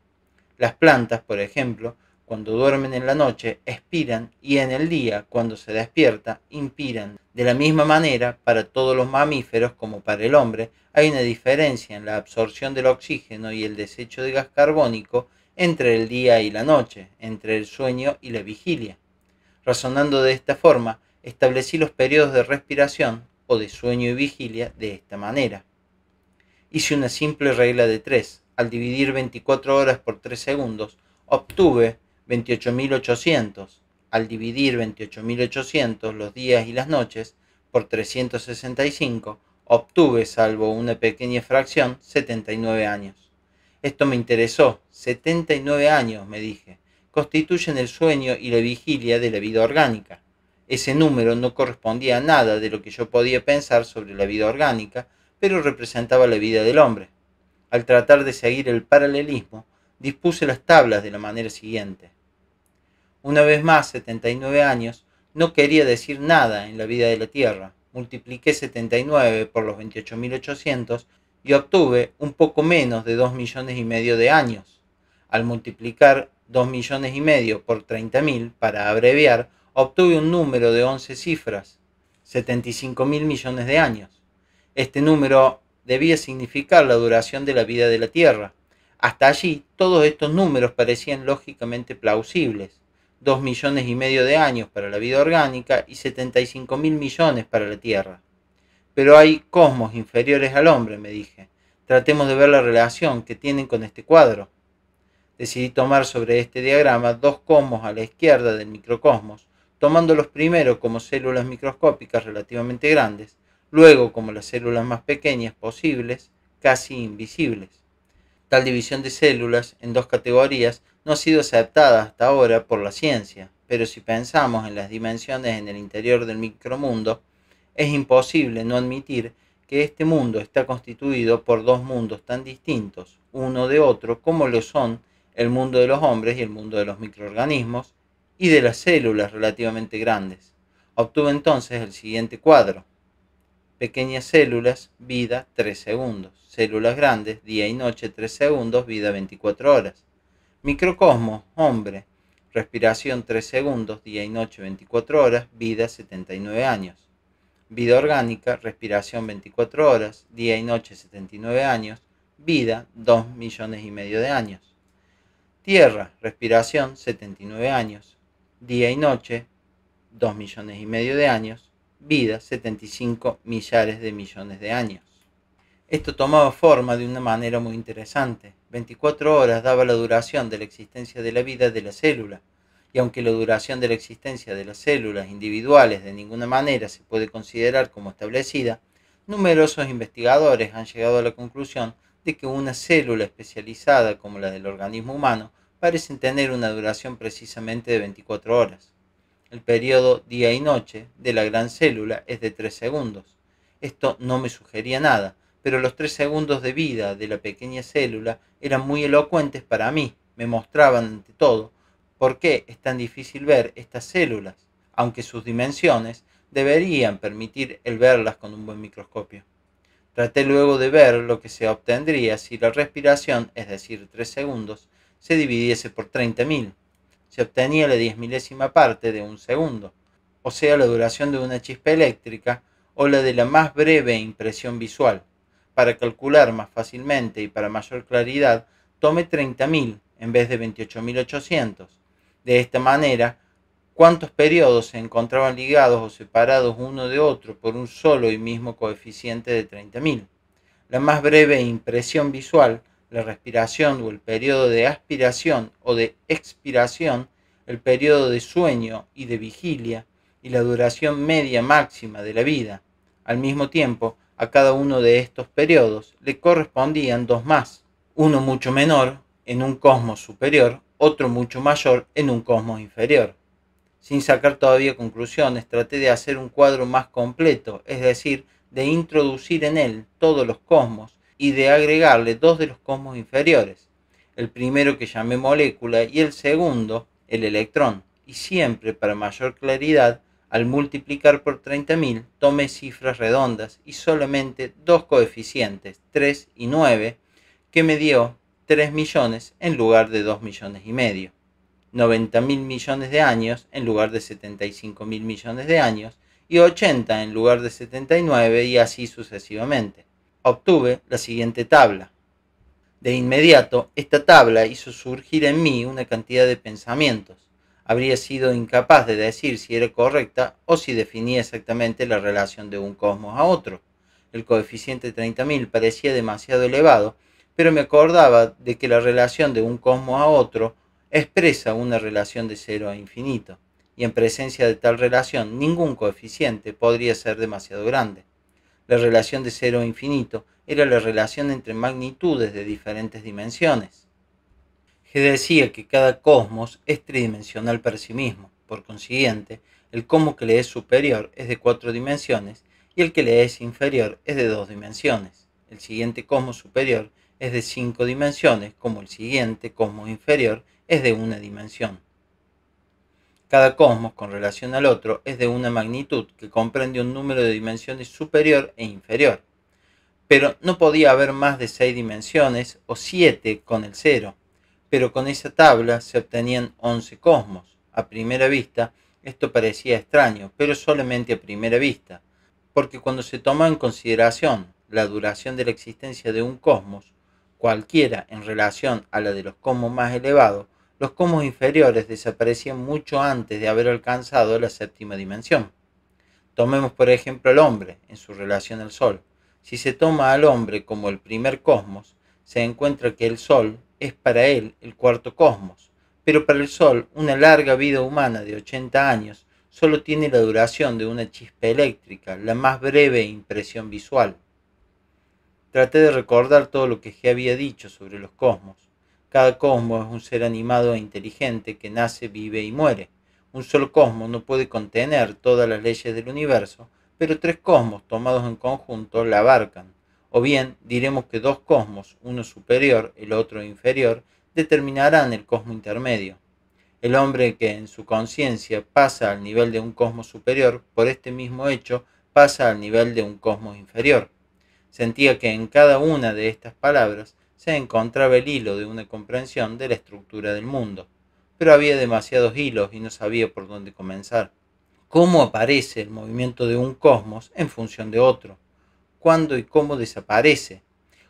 Las plantas, por ejemplo, cuando duermen en la noche, expiran y en el día, cuando se despierta, inspiran. De la misma manera, para todos los mamíferos como para el hombre, hay una diferencia en la absorción del oxígeno y el desecho de gas carbónico entre el día y la noche, entre el sueño y la vigilia. Razonando de esta forma, establecí los periodos de respiración o de sueño y vigilia de esta manera. Hice una simple regla de 3. Al dividir 24 horas por 3 segundos, obtuve 28.800. Al dividir 28.800 los días y las noches por 365, obtuve, salvo una pequeña fracción, 79 años. Esto me interesó. 79 años, me dije, constituyen el sueño y la vigilia de la vida orgánica. Ese número no correspondía a nada de lo que yo podía pensar sobre la vida orgánica, pero representaba la vida del hombre. Al tratar de seguir el paralelismo, dispuse las tablas de la manera siguiente. Una vez más, 79 años no quería decir nada en la vida de la Tierra. Multipliqué 79 por los 28.800 y obtuve un poco menos de 2,5 millones de años. Al multiplicar 2,5 millones por 30.000, para abreviar, obtuve un número de 11 cifras, 75.000 millones de años. Este número debía significar la duración de la vida de la Tierra. Hasta allí, todos estos números parecían lógicamente plausibles. 2,5 millones de años para la vida orgánica y 75.000 millones para la Tierra. Pero hay cosmos inferiores al hombre, me dije. Tratemos de ver la relación que tienen con este cuadro. Decidí tomar sobre este diagrama dos cosmos a la izquierda del microcosmos, tomando los primeros como células microscópicas relativamente grandes, luego como las células más pequeñas posibles, casi invisibles. Tal división de células en dos categorías no ha sido aceptada hasta ahora por la ciencia, pero si pensamos en las dimensiones en el interior del micromundo, es imposible no admitir que este mundo está constituido por dos mundos tan distintos uno de otro como lo son el mundo de los hombres y el mundo de los microorganismos y de las células relativamente grandes. Obtuve entonces el siguiente cuadro. Pequeñas células, vida 3 segundos. Células grandes, día y noche 3 segundos, vida 24 horas. Microcosmos, hombre, respiración 3 segundos, día y noche 24 horas, vida 79 años. Vida orgánica, respiración 24 horas, día y noche 79 años, vida 2,5 millones de años. Tierra, respiración 79 años, día y noche 2,5 millones de años, vida 75 millares de millones de años. Esto tomaba forma de una manera muy interesante. 24 horas daba la duración de la existencia de la vida de la célula, y aunque la duración de la existencia de las células individuales de ninguna manera se puede considerar como establecida, numerosos investigadores han llegado a la conclusión de que una célula especializada como la del organismo humano parecen tener una duración precisamente de 24 horas. El periodo día y noche de la gran célula es de 3 segundos. Esto no me sugería nada, pero los 3 segundos de vida de la pequeña célula eran muy elocuentes para mí, me mostraban ante todo por qué es tan difícil ver estas células, aunque sus dimensiones deberían permitir el verlas con un buen microscopio. Traté luego de ver lo que se obtendría si la respiración, es decir, 3 segundos, se dividiese por 30.000. Se obtenía la 10.000ª parte de un segundo, o sea, la duración de una chispa eléctrica o la de la más breve impresión visual. Para calcular más fácilmente y para mayor claridad, tomé 30.000 en vez de 28.800. De esta manera, ¿cuántos periodos se encontraban ligados o separados uno de otro por un solo y mismo coeficiente de 30.000? La más breve impresión visual, la respiración o el periodo de aspiración o de expiración, el periodo de sueño y de vigilia, y la duración media máxima de la vida. Al mismo tiempo, a cada uno de estos periodos le correspondían dos más, uno mucho menor en un cosmos superior, otro mucho mayor en un cosmos inferior. Sin sacar todavía conclusiones, traté de hacer un cuadro más completo, es decir, de introducir en él todos los cosmos y de agregarle dos de los cosmos inferiores, el primero que llamé molécula y el segundo, el electrón, y siempre para mayor claridad, al multiplicar por 30.000, tomé cifras redondas y solamente dos coeficientes, 3 y 9, que me dio 3 millones en lugar de 2,5 millones. 90.000 millones de años en lugar de 75.000 millones de años y 80 en lugar de 79 y así sucesivamente. Obtuve la siguiente tabla. De inmediato, esta tabla hizo surgir en mí una cantidad de pensamientos. Habría sido incapaz de decir si era correcta o si definía exactamente la relación de un cosmos a otro. El coeficiente 30.000 parecía demasiado elevado, pero me acordaba de que la relación de un cosmos a otro expresa una relación de 0 a infinito, y en presencia de tal relación ningún coeficiente podría ser demasiado grande. La relación de 0 a infinito era la relación entre magnitudes de diferentes dimensiones. G decía que cada cosmos es tridimensional para sí mismo. Por consiguiente, el cosmos que le es superior es de 4 dimensiones y el que le es inferior es de 2 dimensiones. El siguiente cosmos superior es de 5 dimensiones, como el siguiente cosmos inferior es de 1 dimensión. Cada cosmos con relación al otro es de una magnitud que comprende un número de dimensiones superior e inferior. Pero no podía haber más de 6 dimensiones o 7 con el 0. Pero con esa tabla se obtenían 11 cosmos. A primera vista, esto parecía extraño, pero solamente a primera vista, porque cuando se toma en consideración la duración de la existencia de un cosmos, cualquiera en relación a la de los cosmos más elevados, los cosmos inferiores desaparecían mucho antes de haber alcanzado la séptima dimensión. Tomemos por ejemplo al hombre en su relación al Sol. Si se toma al hombre como el primer cosmos, se encuentra que el Sol es para él el cuarto cosmos, pero para el Sol una larga vida humana de 80 años solo tiene la duración de una chispa eléctrica, la más breve impresión visual. Traté de recordar todo lo que había dicho sobre los cosmos. Cada cosmos es un ser animado e inteligente que nace, vive y muere. Un solo cosmos no puede contener todas las leyes del universo, pero tres cosmos tomados en conjunto la abarcan. O bien, diremos que dos cosmos, uno superior, el otro inferior, determinarán el cosmos intermedio. El hombre que en su conciencia pasa al nivel de un cosmos superior, por este mismo hecho pasa al nivel de un cosmos inferior. Sentía que en cada una de estas palabras se encontraba el hilo de una comprensión de la estructura del mundo, pero había demasiados hilos y no sabía por dónde comenzar. ¿Cómo aparece el movimiento de un cosmos en función de otro? ¿Cuándo y cómo desaparece?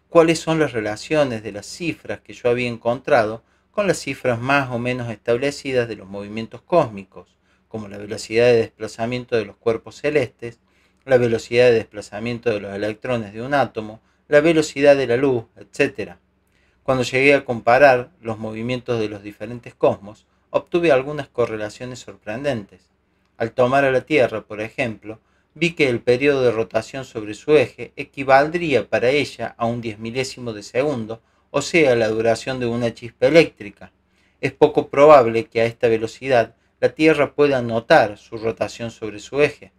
¿Cuáles son las relaciones de las cifras que yo había encontrado con las cifras más o menos establecidas de los movimientos cósmicos, como la velocidad de desplazamiento de los cuerpos celestes, la velocidad de desplazamiento de los electrones de un átomo, la velocidad de la luz, etc.? Cuando llegué a comparar los movimientos de los diferentes cosmos, obtuve algunas correlaciones sorprendentes. Al tomar a la Tierra, por ejemplo, vi que el periodo de rotación sobre su eje equivaldría para ella a un 10 milésimo de segundo, o sea, la duración de una chispa eléctrica. Es poco probable que a esta velocidad la Tierra pueda notar su rotación sobre su eje.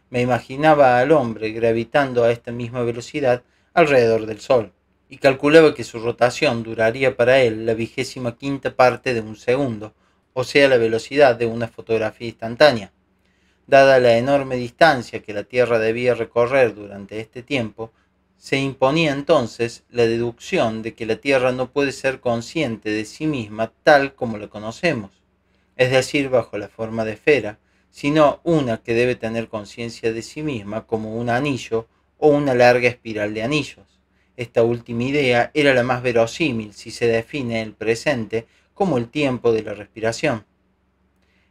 Me imaginaba al hombre gravitando a esta misma velocidad alrededor del Sol, y calculaba que su rotación duraría para él la 25ª parte de un segundo, o sea, la velocidad de una fotografía instantánea. Dada la enorme distancia que la Tierra debía recorrer durante este tiempo, se imponía entonces la deducción de que la Tierra no puede ser consciente de sí misma tal como la conocemos, es decir, bajo la forma de esfera, sino una que debe tener conciencia de sí misma como un anillo o una larga espiral de anillos. Esta última idea era la más verosímil si se define el presente como el tiempo de la respiración.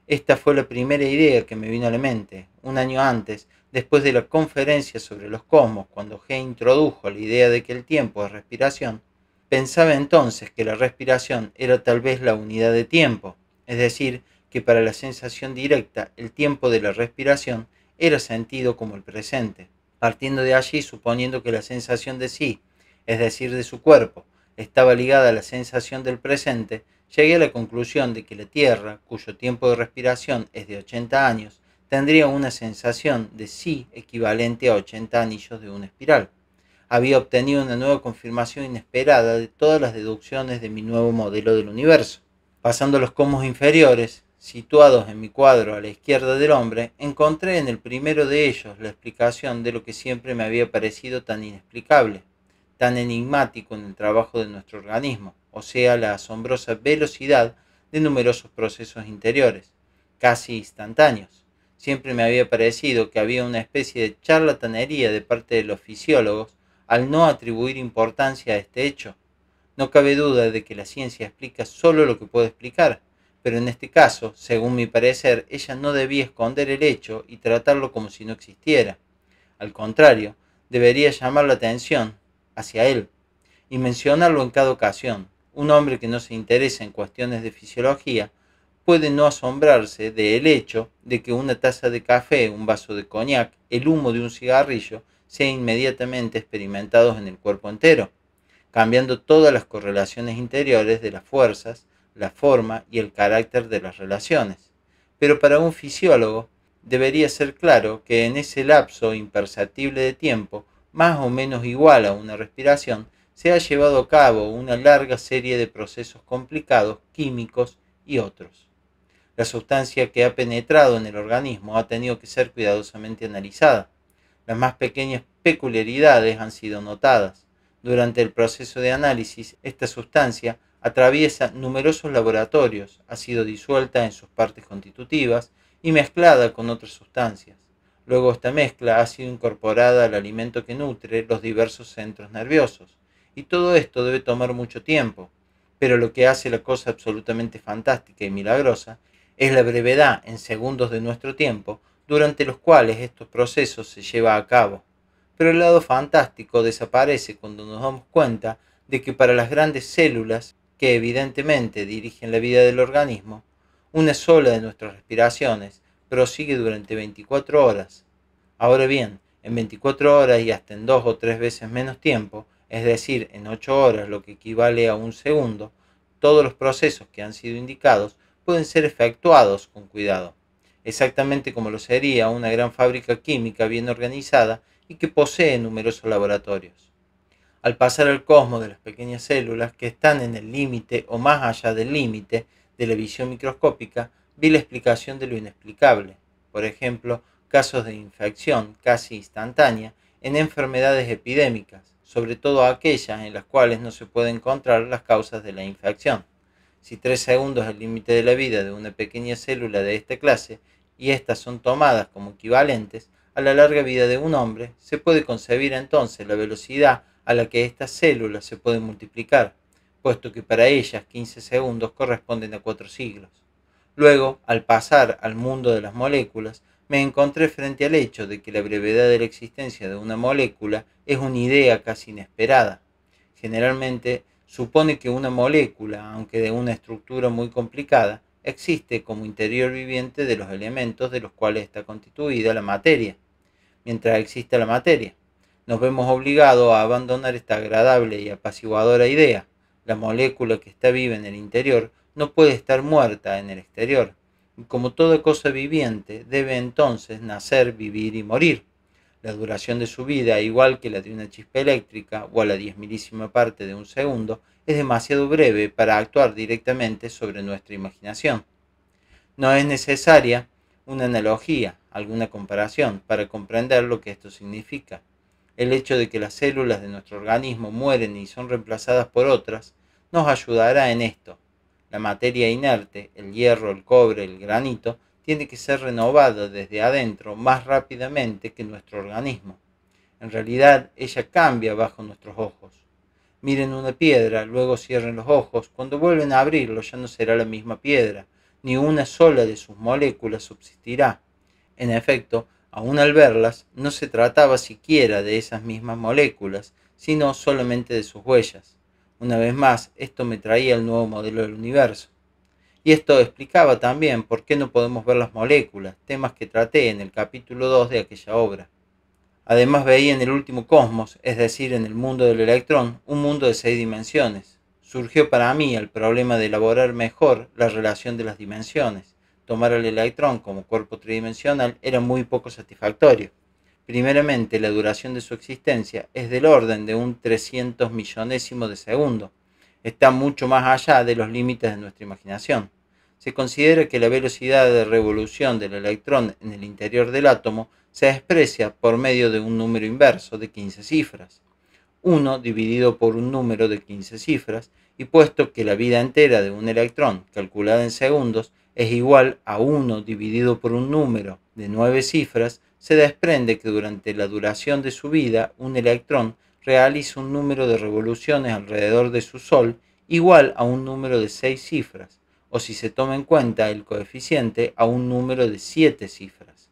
Esta fue la primera idea que me vino a la mente, un año antes, después de la conferencia sobre los cosmos, cuando G introdujo la idea de que el tiempo es respiración. Pensaba entonces que la respiración era tal vez la unidad de tiempo, es decir, que para la sensación directa el tiempo de la respiración era sentido como el presente. Partiendo de allí, suponiendo que la sensación de sí, es decir, de su cuerpo, estaba ligada a la sensación del presente, llegué a la conclusión de que la Tierra, cuyo tiempo de respiración es de 80 años, tendría una sensación de sí equivalente a 80 anillos de una espiral. Había obtenido una nueva confirmación inesperada de todas las deducciones de mi nuevo modelo del universo. Pasando a los cosmos inferiores, situados en mi cuadro a la izquierda del hombre, encontré en el primero de ellos la explicación de lo que siempre me había parecido tan inexplicable, tan enigmático en el trabajo de nuestro organismo, o sea, la asombrosa velocidad de numerosos procesos interiores, casi instantáneos. Siempre me había parecido que había una especie de charlatanería de parte de los fisiólogos al no atribuir importancia a este hecho. No cabe duda de que la ciencia explica solo lo que puede explicar, pero en este caso, según mi parecer, ella no debía esconder el hecho y tratarlo como si no existiera. Al contrario, debería llamar la atención hacia él y mencionarlo en cada ocasión. Un hombre que no se interesa en cuestiones de fisiología puede no asombrarse del hecho de que una taza de café, un vaso de coñac, el humo de un cigarrillo, sea inmediatamente experimentados en el cuerpo entero, cambiando todas las correlaciones interiores de las fuerzas, la forma y el carácter de las relaciones. Pero para un fisiólogo debería ser claro que en ese lapso imperceptible de tiempo, más o menos igual a una respiración, se ha llevado a cabo una larga serie de procesos complicados, químicos y otros. La sustancia que ha penetrado en el organismo ha tenido que ser cuidadosamente analizada. Las más pequeñas peculiaridades han sido notadas. Durante el proceso de análisis, esta sustancia atraviesa numerosos laboratorios, ha sido disuelta en sus partes constitutivas y mezclada con otras sustancias. Luego esta mezcla ha sido incorporada al alimento que nutre los diversos centros nerviosos. Y todo esto debe tomar mucho tiempo. Pero lo que hace la cosa absolutamente fantástica y milagrosa es la brevedad en segundos de nuestro tiempo durante los cuales estos procesos se llevan a cabo. Pero el lado fantástico desaparece cuando nos damos cuenta de que para las grandes células, que evidentemente dirigen la vida del organismo, una sola de nuestras respiraciones prosigue durante 24 horas. Ahora bien, en 24 horas y hasta en 2 o 3 veces menos tiempo, es decir, en 8 horas, lo que equivale a un segundo, todos los procesos que han sido indicados pueden ser efectuados con cuidado, exactamente como lo sería una gran fábrica química bien organizada y que posee numerosos laboratorios. Al pasar al cosmos de las pequeñas células que están en el límite o más allá del límite de la visión microscópica, vi la explicación de lo inexplicable. Por ejemplo, casos de infección casi instantánea en enfermedades epidémicas, sobre todo aquellas en las cuales no se puede encontrar las causas de la infección. Si 3 segundos es el límite de la vida de una pequeña célula de esta clase, y estas son tomadas como equivalentes a la larga vida de un hombre, se puede concebir entonces la velocidad a la que estas células se pueden multiplicar, puesto que para ellas 15 segundos corresponden a 4 siglos. Luego, al pasar al mundo de las moléculas, me encontré frente al hecho de que la brevedad de la existencia de una molécula es una idea casi inesperada. Generalmente, supone que una molécula, aunque de una estructura muy complicada, existe como interior viviente de los elementos de los cuales está constituida la materia. Mientras exista la materia, nos vemos obligados a abandonar esta agradable y apaciguadora idea. La molécula que está viva en el interior no puede estar muerta en el exterior. Y como toda cosa viviente, debe entonces nacer, vivir y morir. La duración de su vida, igual que la de una chispa eléctrica o a la 10.000ª parte de un segundo, es demasiado breve para actuar directamente sobre nuestra imaginación. No es necesaria una analogía, alguna comparación, para comprender lo que esto significa. El hecho de que las células de nuestro organismo mueren y son reemplazadas por otras, nos ayudará en esto. La materia inerte, el hierro, el cobre, el granito, tiene que ser renovada desde adentro más rápidamente que nuestro organismo. En realidad, ella cambia bajo nuestros ojos. Miren una piedra, luego cierren los ojos. Cuando vuelven a abrirlos ya no será la misma piedra, ni una sola de sus moléculas subsistirá. En efecto, aún al verlas, no se trataba siquiera de esas mismas moléculas, sino solamente de sus huellas. Una vez más, esto me traía el nuevo modelo del universo. Y esto explicaba también por qué no podemos ver las moléculas, temas que traté en el capítulo 2 de aquella obra. Además veía en el último cosmos, es decir, en el mundo del electrón, un mundo de 6 dimensiones. Surgió para mí el problema de elaborar mejor la relación de las dimensiones. Tomar al electrón como cuerpo tridimensional era muy poco satisfactorio. Primeramente, la duración de su existencia es del orden de un 300 millonésimo de segundo. Está mucho más allá de los límites de nuestra imaginación. Se considera que la velocidad de revolución del electrón en el interior del átomo se expresa por medio de un número inverso de 15 cifras. 1 dividido por un número de 15 cifras, y puesto que la vida entera de un electrón, calculada en segundos, es igual a 1 dividido por un número de 9 cifras, se desprende que durante la duración de su vida un electrón realiza un número de revoluciones alrededor de su Sol igual a un número de 6 cifras, o si se toma en cuenta el coeficiente, a un número de 7 cifras.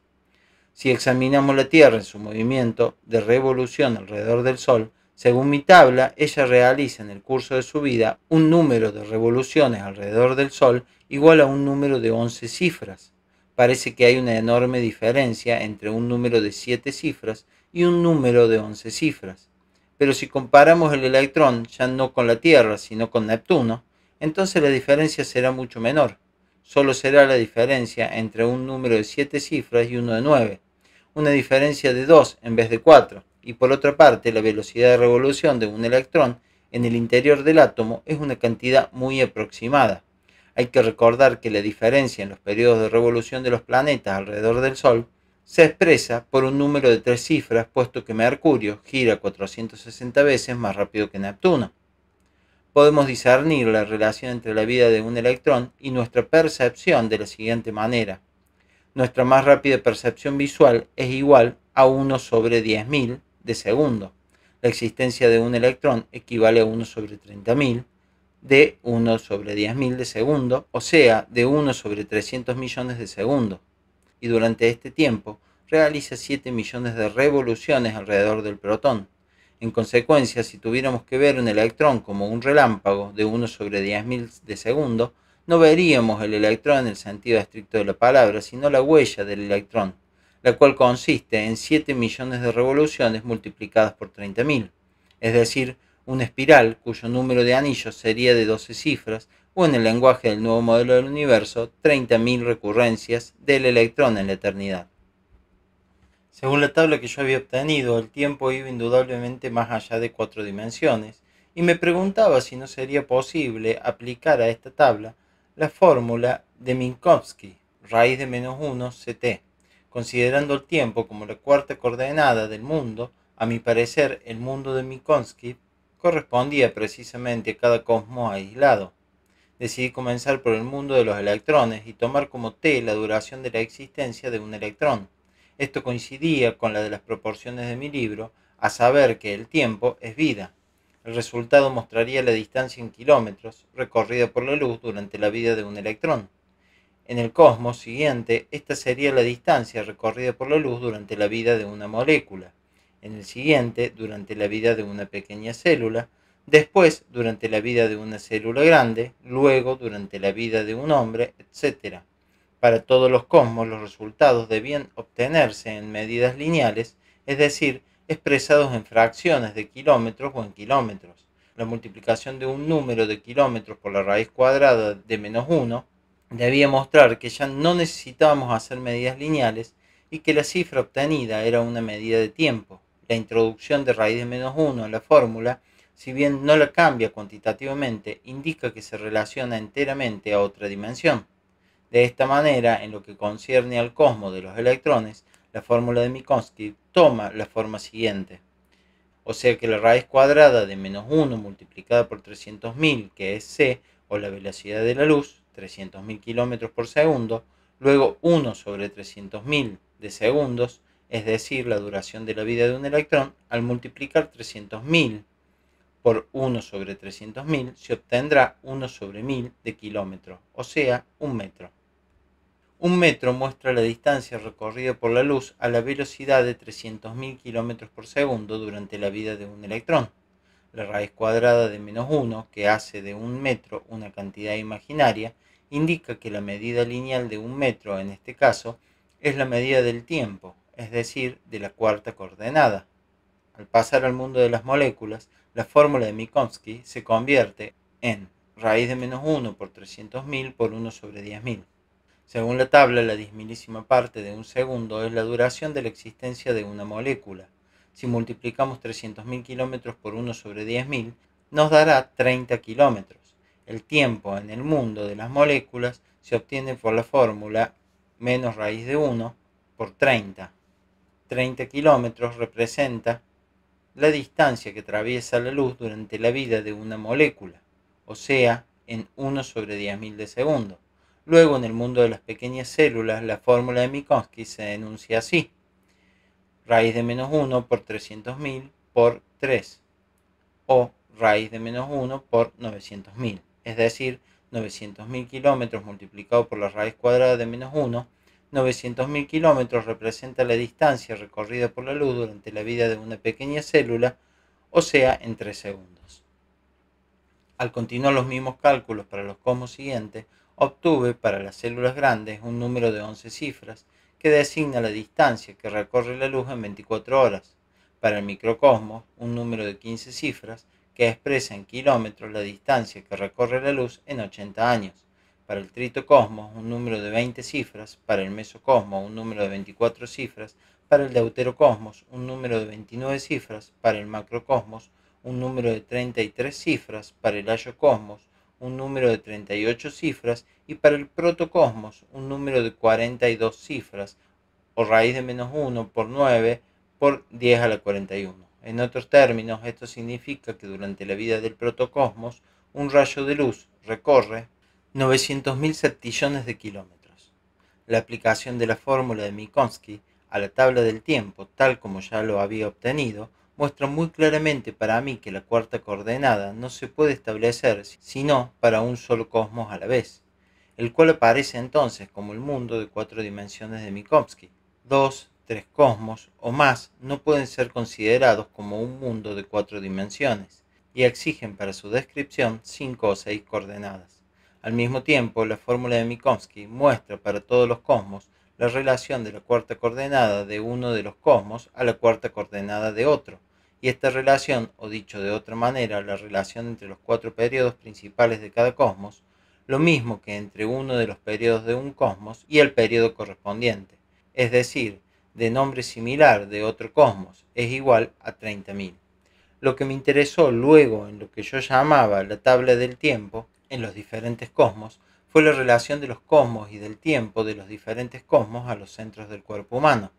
Si examinamos la Tierra en su movimiento de revolución alrededor del Sol, según mi tabla, ella realiza en el curso de su vida un número de revoluciones alrededor del Sol igual a un número de 11 cifras. Parece que hay una enorme diferencia entre un número de 7 cifras y un número de 11 cifras. Pero si comparamos el electrón ya no con la Tierra, sino con Neptuno, entonces la diferencia será mucho menor. Solo será la diferencia entre un número de 7 cifras y uno de 9. Una diferencia de 2 en vez de 4. Y por otra parte, la velocidad de revolución de un electrón en el interior del átomo es una cantidad muy aproximada. Hay que recordar que la diferencia en los periodos de revolución de los planetas alrededor del Sol se expresa por un número de 3 cifras, puesto que Mercurio gira 460 veces más rápido que Neptuno. Podemos discernir la relación entre la vida de un electrón y nuestra percepción de la siguiente manera. Nuestra más rápida percepción visual es igual a 1 sobre 10.000 de segundo. La existencia de un electrón equivale a 1 sobre 30.000. de 1 sobre 10.000 de segundo, o sea, de 1 sobre 300 millones de segundos. Y durante este tiempo realiza 7 millones de revoluciones alrededor del protón. En consecuencia, si tuviéramos que ver un electrón como un relámpago de 1 sobre 10.000 de segundo, no veríamos el electrón en el sentido estricto de la palabra, sino la huella del electrón, la cual consiste en 7 millones de revoluciones multiplicadas por 30.000, es decir, una espiral cuyo número de anillos sería de 12 cifras, o en el lenguaje del nuevo modelo del universo, 30.000 recurrencias del electrón en la eternidad. Según la tabla que yo había obtenido, el tiempo iba indudablemente más allá de 4 dimensiones, y me preguntaba si no sería posible aplicar a esta tabla la fórmula de Minkowski, raíz de menos 1 ct. Considerando el tiempo como la cuarta coordenada del mundo, a mi parecer el mundo de Minkowski correspondía precisamente a cada cosmos aislado. Decidí comenzar por el mundo de los electrones y tomar como t la duración de la existencia de un electrón. Esto coincidía con la de las proporciones de mi libro, a saber que el tiempo es vida. El resultado mostraría la distancia en kilómetros recorrida por la luz durante la vida de un electrón. En el cosmos siguiente, esta sería la distancia recorrida por la luz durante la vida de una molécula. En el siguiente, durante la vida de una pequeña célula. Después, durante la vida de una célula grande. Luego, durante la vida de un hombre, etc. Para todos los cosmos, los resultados debían obtenerse en medidas lineales, es decir, expresados en fracciones de kilómetros o en kilómetros. La multiplicación de un número de kilómetros por la raíz cuadrada de menos 1 debía mostrar que ya no necesitábamos hacer medidas lineales y que la cifra obtenida era una medida de tiempo. La introducción de raíz de menos 1 en la fórmula, si bien no la cambia cuantitativamente, indica que se relaciona enteramente a otra dimensión. De esta manera, en lo que concierne al cosmos de los electrones, la fórmula de Minkowski toma la forma siguiente. O sea que la raíz cuadrada de menos 1 multiplicada por 300.000, que es c, o la velocidad de la luz, 300.000 kilómetros por segundo, luego 1 sobre 300.000 de segundos, es decir, la duración de la vida de un electrón, al multiplicar 300.000 por 1 sobre 300.000, se obtendrá 1 sobre 1000 de kilómetro, o sea, un metro. Un metro muestra la distancia recorrida por la luz a la velocidad de 300.000 kilómetros por segundo durante la vida de un electrón. La raíz cuadrada de menos 1, que hace de un metro una cantidad imaginaria, indica que la medida lineal de un metro, en este caso, es la medida del tiempo, es decir, de la cuarta coordenada. Al pasar al mundo de las moléculas, la fórmula de Minkowski se convierte en raíz de menos 1 por 300.000 por 1 sobre 10.000. Según la tabla, la 10.000ª parte de un segundo es la duración de la existencia de una molécula. Si multiplicamos 300.000 kilómetros por 1 sobre 10.000, nos dará 30 kilómetros. El tiempo en el mundo de las moléculas se obtiene por la fórmula menos raíz de 1 por 30. 30 kilómetros representa la distancia que atraviesa la luz durante la vida de una molécula, o sea, en 1 sobre 10.000 de segundo. Luego, en el mundo de las pequeñas células, la fórmula de Minkowski se enuncia así: raíz de menos 1 por 300.000 por 3, o raíz de menos 1 por 900.000, es decir, 900.000 kilómetros multiplicado por la raíz cuadrada de menos 1. 900.000 kilómetros representa la distancia recorrida por la luz durante la vida de una pequeña célula, o sea, en 3 segundos. Al continuar los mismos cálculos para los cosmos siguientes, obtuve para las células grandes un número de 11 cifras que designa la distancia que recorre la luz en 24 horas. Para el microcosmos, un número de 15 cifras que expresa en kilómetros la distancia que recorre la luz en 80 años. Para el tritocosmos, un número de 20 cifras. Para el mesocosmos, un número de 24 cifras. Para el deuterocosmos, un número de 29 cifras. Para el macrocosmos, un número de 33 cifras. Para el ayocosmos, un número de 38 cifras, y para el protocosmos un número de 42 cifras, o raíz de menos 1 por 9 por 10 a la 41. En otros términos, esto significa que durante la vida del protocosmos, un rayo de luz recorre 900.000 septillones de kilómetros. La aplicación de la fórmula de Minkowski a la tabla del tiempo, tal como ya lo había obtenido, muestra muy claramente para mí que la cuarta coordenada no se puede establecer sino para un solo cosmos a la vez, el cual aparece entonces como el mundo de 4 dimensiones de Minkowski. 2, 3 cosmos o más no pueden ser considerados como un mundo de 4 dimensiones y exigen para su descripción 5 o 6 coordenadas. Al mismo tiempo, la fórmula de Minkowski muestra para todos los cosmos la relación de la cuarta coordenada de uno de los cosmos a la cuarta coordenada de otro, y esta relación, o dicho de otra manera, la relación entre los 4 periodos principales de cada cosmos, lo mismo que entre uno de los periodos de un cosmos y el periodo correspondiente, es decir, de nombre similar de otro cosmos, es igual a 30.000. Lo que me interesó luego en lo que yo llamaba la tabla del tiempo en los diferentes cosmos fue la relación de los cosmos y del tiempo de los diferentes cosmos a los centros del cuerpo humano.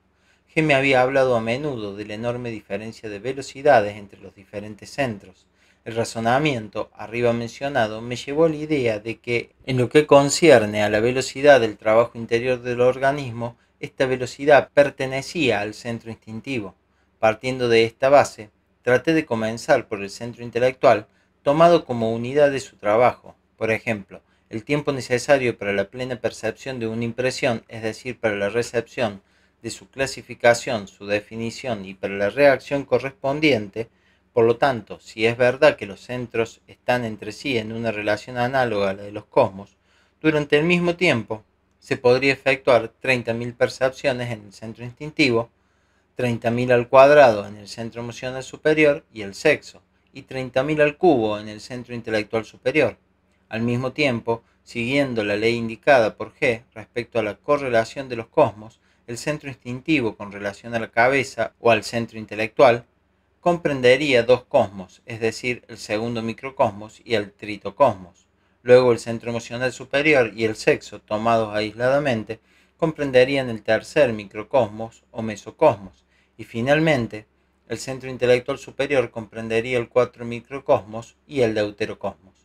G me había hablado a menudo de la enorme diferencia de velocidades entre los diferentes centros. El razonamiento arriba mencionado me llevó a la idea de que, en lo que concierne a la velocidad del trabajo interior del organismo, esta velocidad pertenecía al centro instintivo. Partiendo de esta base, traté de comenzar por el centro intelectual, tomado como unidad de su trabajo. Por ejemplo, el tiempo necesario para la plena percepción de una impresión, es decir, para la recepción de su clasificación, su definición y para la reacción correspondiente. Por lo tanto, si es verdad que los centros están entre sí en una relación análoga a la de los cosmos, durante el mismo tiempo se podría efectuar 30.000 percepciones en el centro instintivo, 30.000 al cuadrado en el centro emocional superior y el sexo, y 30.000 al cubo en el centro intelectual superior. Al mismo tiempo, siguiendo la ley indicada por G respecto a la correlación de los cosmos, el centro instintivo con relación a la cabeza o al centro intelectual comprendería 2 cosmos, es decir, el segundo microcosmos y el tritocosmos. Luego el centro emocional superior y el sexo, tomados aisladamente, comprenderían el tercer microcosmos o mesocosmos, y finalmente el centro intelectual superior comprendería el 4 microcosmos y el deuterocosmos.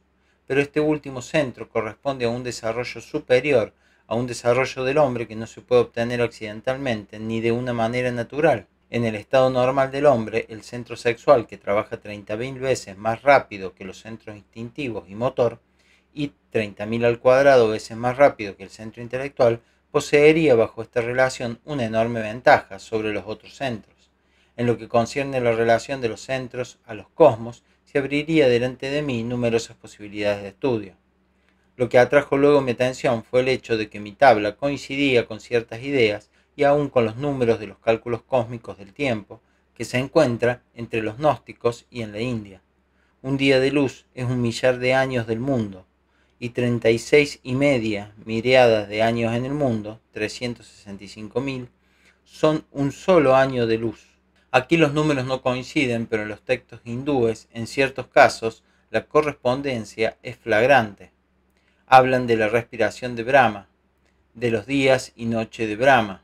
Pero este último centro corresponde a un desarrollo superior, a un desarrollo del hombre que no se puede obtener accidentalmente ni de una manera natural. En el estado normal del hombre, el centro sexual, que trabaja 30.000 veces más rápido que los centros instintivos y motor, y 30.000 al cuadrado veces más rápido que el centro intelectual, poseería bajo esta relación una enorme ventaja sobre los otros centros. En lo que concierne a la relación de los centros a los cosmos, se abriría delante de mí numerosas posibilidades de estudio. Lo que atrajo luego mi atención fue el hecho de que mi tabla coincidía con ciertas ideas y aún con los números de los cálculos cósmicos del tiempo, que se encuentra entre los gnósticos y en la India. Un día de luz es 1.000.000 de años del mundo, y 36,5 miriadas de años en el mundo, 365.000, son un solo año de luz. Aquí los números no coinciden, pero en los textos hindúes, en ciertos casos, la correspondencia es flagrante. Hablan de la respiración de Brahma, de los días y noche de Brahma,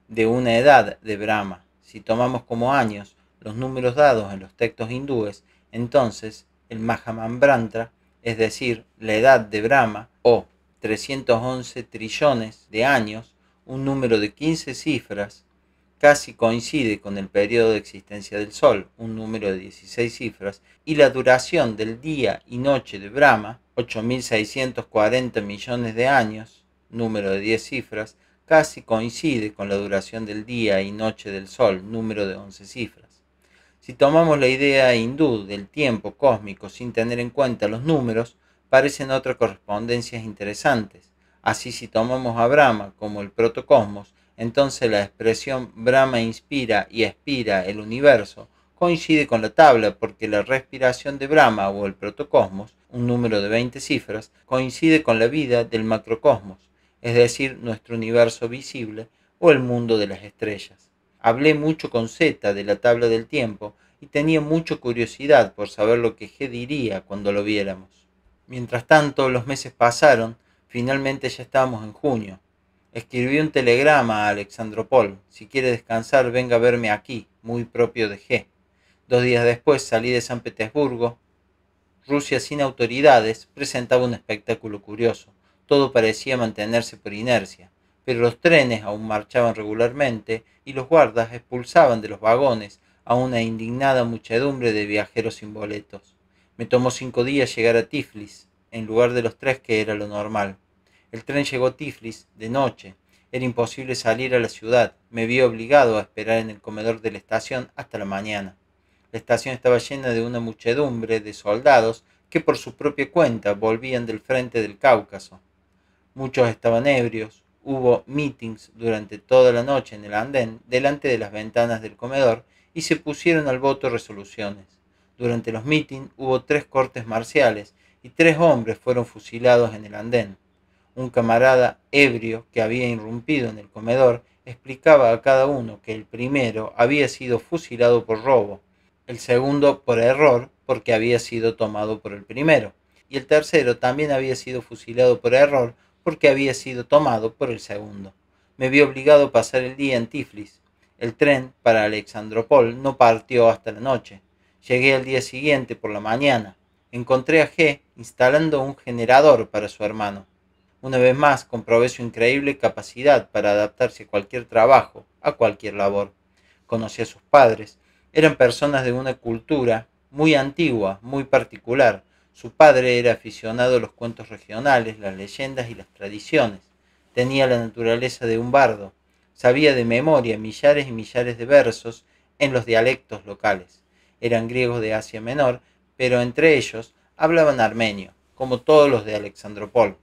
de una edad de Brahma. Si tomamos como años los números dados en los textos hindúes, entonces el Mahamandra, es decir, la edad de Brahma, o 311 trillones de años, un número de 15 cifras, casi coincide con el periodo de existencia del Sol, un número de 16 cifras, y la duración del día y noche de Brahma, 8.640 millones de años, número de 10 cifras, casi coincide con la duración del día y noche del Sol, número de 11 cifras. Si tomamos la idea hindú del tiempo cósmico sin tener en cuenta los números, parecen otras correspondencias interesantes. Así, si tomamos a Brahma como el protocosmos, entonces la expresión Brahma inspira y expira el universo coincide con la tabla, porque la respiración de Brahma o el protocosmos, un número de 20 cifras, coincide con la vida del macrocosmos, es decir, nuestro universo visible o el mundo de las estrellas. Hablé mucho con Z de la tabla del tiempo y tenía mucha curiosidad por saber lo que G diría cuando lo viéramos. Mientras tanto, los meses pasaron, finalmente ya estábamos en junio. Escribí un telegrama a Alexandropol: si quiere descansar, venga a verme aquí, muy propio de G. 2 días después salí de San Petersburgo. Rusia sin autoridades presentaba un espectáculo curioso. Todo parecía mantenerse por inercia, pero los trenes aún marchaban regularmente y los guardas expulsaban de los vagones a una indignada muchedumbre de viajeros sin boletos. Me tomó 5 días llegar a Tiflis, en lugar de los 3 que era lo normal. El tren llegó a Tiflis de noche. Era imposible salir a la ciudad. Me vi obligado a esperar en el comedor de la estación hasta la mañana. La estación estaba llena de una muchedumbre de soldados que por su propia cuenta volvían del frente del Cáucaso. Muchos estaban ebrios. Hubo meetings durante toda la noche en el andén, delante de las ventanas del comedor, y se pusieron al voto resoluciones. Durante los meetings hubo 3 cortes marciales y 3 hombres fueron fusilados en el andén. Un camarada ebrio que había irrumpido en el comedor explicaba a cada uno que el primero había sido fusilado por robo, el segundo por error porque había sido tomado por el primero, y el tercero también había sido fusilado por error porque había sido tomado por el segundo. Me vi obligado a pasar el día en Tiflis. El tren para Alexandropol no partió hasta la noche. Llegué al día siguiente por la mañana. Encontré a G instalando un generador para su hermano. Una vez más comprobé su increíble capacidad para adaptarse a cualquier trabajo, a cualquier labor. Conocí a sus padres. Eran personas de una cultura muy antigua, muy particular. Su padre era aficionado a los cuentos regionales, las leyendas y las tradiciones. Tenía la naturaleza de un bardo. Sabía de memoria millares y millares de versos en los dialectos locales. Eran griegos de Asia Menor, pero entre ellos hablaban armenio, como todos los de Alexandropol.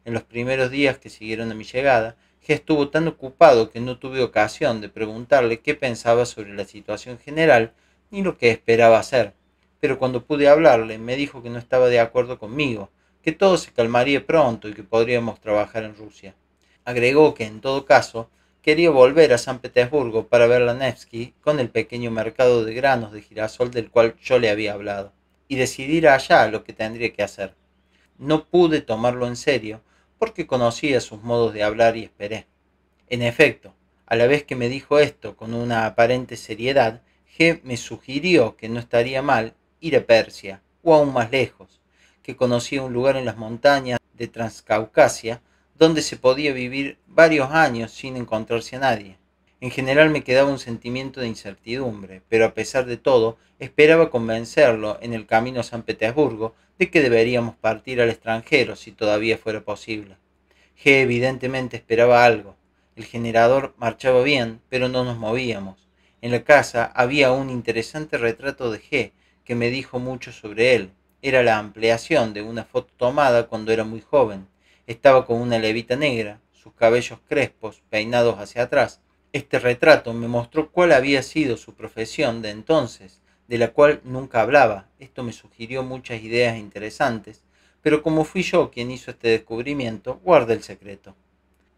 En los primeros días que siguieron a mi llegada, G estuvo tan ocupado que no tuve ocasión de preguntarle qué pensaba sobre la situación general ni lo que esperaba hacer. Pero cuando pude hablarle, me dijo que no estaba de acuerdo conmigo, que todo se calmaría pronto y que podríamos trabajar en Rusia. Agregó que, en todo caso, quería volver a San Petersburgo para ver la Nevsky con el pequeño mercado de granos de girasol del cual yo le había hablado, y decidir allá lo que tendría que hacer. No pude tomarlo en serio, porque conocía sus modos de hablar y esperé. En efecto, a la vez que me dijo esto con una aparente seriedad, G me sugirió que no estaría mal ir a Persia, o aún más lejos, que conocía un lugar en las montañas de Transcaucasia donde se podía vivir varios años sin encontrarse a nadie. En general me quedaba un sentimiento de incertidumbre, pero a pesar de todo, esperaba convencerlo en el camino a San Petersburgo de que deberíamos partir al extranjero si todavía fuera posible. G evidentemente esperaba algo. El generador marchaba bien, pero no nos movíamos. En la casa había un interesante retrato de G que me dijo mucho sobre él. Era la ampliación de una foto tomada cuando era muy joven. Estaba con una levita negra, sus cabellos crespos, peinados hacia atrás. Este retrato me mostró cuál había sido su profesión de entonces, de la cual nunca hablaba. Esto me sugirió muchas ideas interesantes, pero como fui yo quien hizo este descubrimiento, guardé el secreto.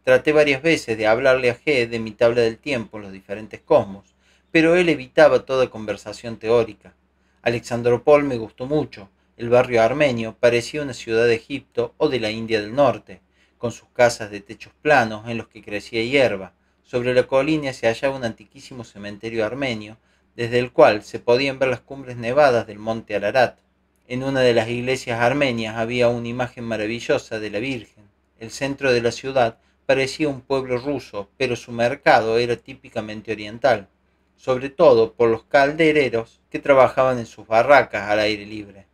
Traté varias veces de hablarle a G de mi tabla del tiempo en los diferentes cosmos, pero él evitaba toda conversación teórica. Alexandropol me gustó mucho. El barrio armenio parecía una ciudad de Egipto o de la India del Norte, con sus casas de techos planos en los que crecía hierba. Sobre la colina se hallaba un antiquísimo cementerio armenio, desde el cual se podían ver las cumbres nevadas del monte Ararat. En una de las iglesias armenias había una imagen maravillosa de la Virgen. El centro de la ciudad parecía un pueblo ruso, pero su mercado era típicamente oriental, sobre todo por los caldereros que trabajaban en sus barracas al aire libre.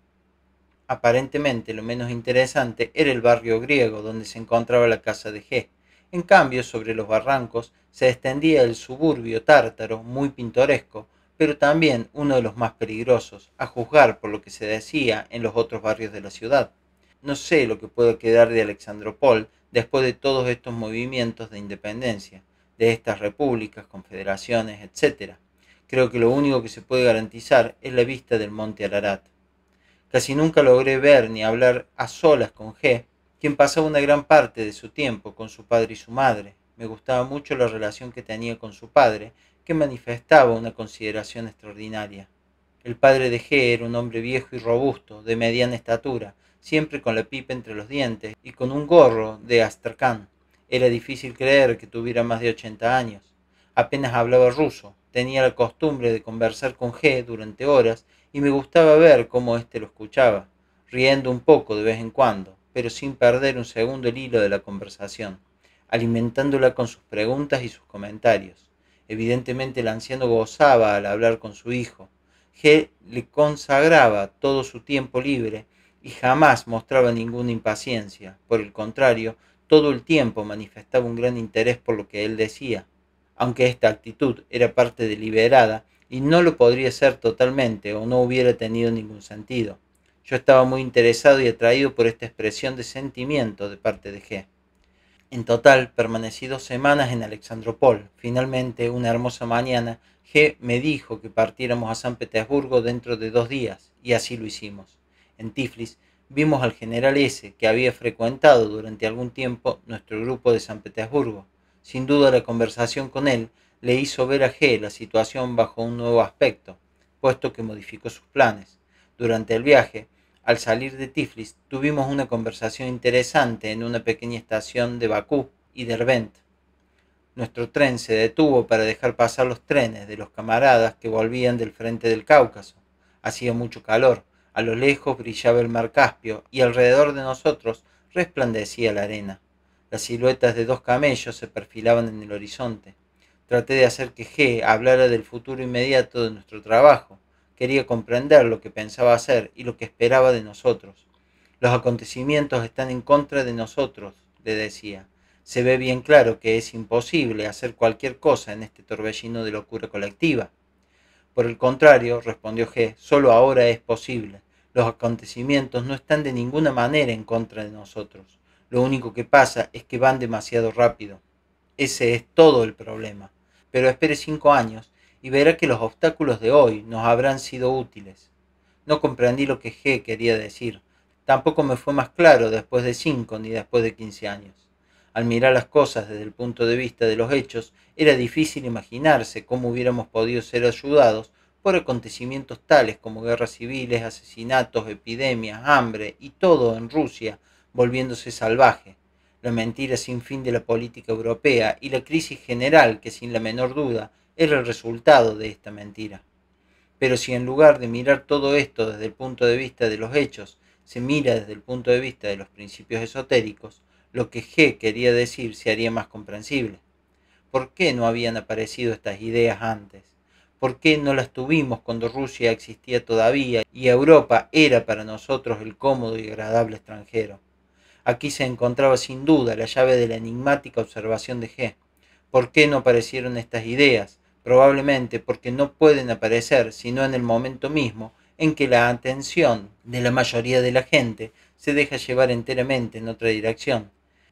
Aparentemente lo menos interesante era el barrio griego donde se encontraba la casa de G. En cambio, sobre los barrancos se extendía el suburbio tártaro, muy pintoresco, pero también uno de los más peligrosos, a juzgar por lo que se decía en los otros barrios de la ciudad. No sé lo que puede quedar de Alexandropol después de todos estos movimientos de independencia, de estas repúblicas, confederaciones, etc. Creo que lo único que se puede garantizar es la vista del monte Ararat. Casi nunca logré ver ni hablar a solas con G, quien pasaba una gran parte de su tiempo con su padre y su madre. Me gustaba mucho la relación que tenía con su padre, que manifestaba una consideración extraordinaria. El padre de G era un hombre viejo y robusto, de mediana estatura, siempre con la pipa entre los dientes y con un gorro de astracán. Era difícil creer que tuviera más de 80 años. Apenas hablaba ruso. Tenía la costumbre de conversar con G durante horas y me gustaba ver cómo éste lo escuchaba, riendo un poco de vez en cuando, pero sin perder un segundo el hilo de la conversación, alimentándola con sus preguntas y sus comentarios. Evidentemente el anciano gozaba al hablar con su hijo. G le consagraba todo su tiempo libre y jamás mostraba ninguna impaciencia. Por el contrario, todo el tiempo manifestaba un gran interés por lo que él decía. Aunque esta actitud era parte deliberada y no lo podría ser totalmente o no hubiera tenido ningún sentido. Yo estaba muy interesado y atraído por esta expresión de sentimiento de parte de G. En total, permanecí 2 semanas en Alexandropol. Finalmente, una hermosa mañana, G me dijo que partiéramos a San Petersburgo dentro de 2 días, y así lo hicimos. En Tiflis, vimos al general S, que había frecuentado durante algún tiempo nuestro grupo de San Petersburgo. Sin duda, la conversación con él le hizo ver a G la situación bajo un nuevo aspecto, puesto que modificó sus planes. Durante el viaje, al salir de Tiflis, tuvimos una conversación interesante en una pequeña estación de Bakú y Derbent. Nuestro tren se detuvo para dejar pasar los trenes de los camaradas que volvían del frente del Cáucaso. Hacía mucho calor, a lo lejos brillaba el mar Caspio y alrededor de nosotros resplandecía la arena. Las siluetas de 2 camellos se perfilaban en el horizonte. Traté de hacer que G hablara del futuro inmediato de nuestro trabajo. Quería comprender lo que pensaba hacer y lo que esperaba de nosotros. Los acontecimientos están en contra de nosotros, le decía. Se ve bien claro que es imposible hacer cualquier cosa en este torbellino de locura colectiva. Por el contrario, respondió G, solo ahora es posible. Los acontecimientos no están de ninguna manera en contra de nosotros. Lo único que pasa es que van demasiado rápido. Ese es todo el problema. Pero espere 5 años y verá que los obstáculos de hoy nos habrán sido útiles. No comprendí lo que G quería decir. Tampoco me fue más claro después de 5 ni después de 15 años. Al mirar las cosas desde el punto de vista de los hechos, era difícil imaginarse cómo hubiéramos podido ser ayudados por acontecimientos tales como guerras civiles, asesinatos, epidemias, hambre y todo en Rusia volviéndose salvaje. La mentira sin fin de la política europea y la crisis general que sin la menor duda era el resultado de esta mentira. Pero si en lugar de mirar todo esto desde el punto de vista de los hechos, se mira desde el punto de vista de los principios esotéricos, lo que G quería decir se haría más comprensible. ¿Por qué no habían aparecido estas ideas antes? ¿Por qué no las tuvimos cuando Rusia existía todavía y Europa era para nosotros el cómodo y agradable extranjero? Aquí se encontraba sin duda la llave de la enigmática observación de G. ¿Por qué no aparecieron estas ideas? Probablemente porque no pueden aparecer sino en el momento mismo en que la atención de la mayoría de la gente se deja llevar enteramente en otra dirección,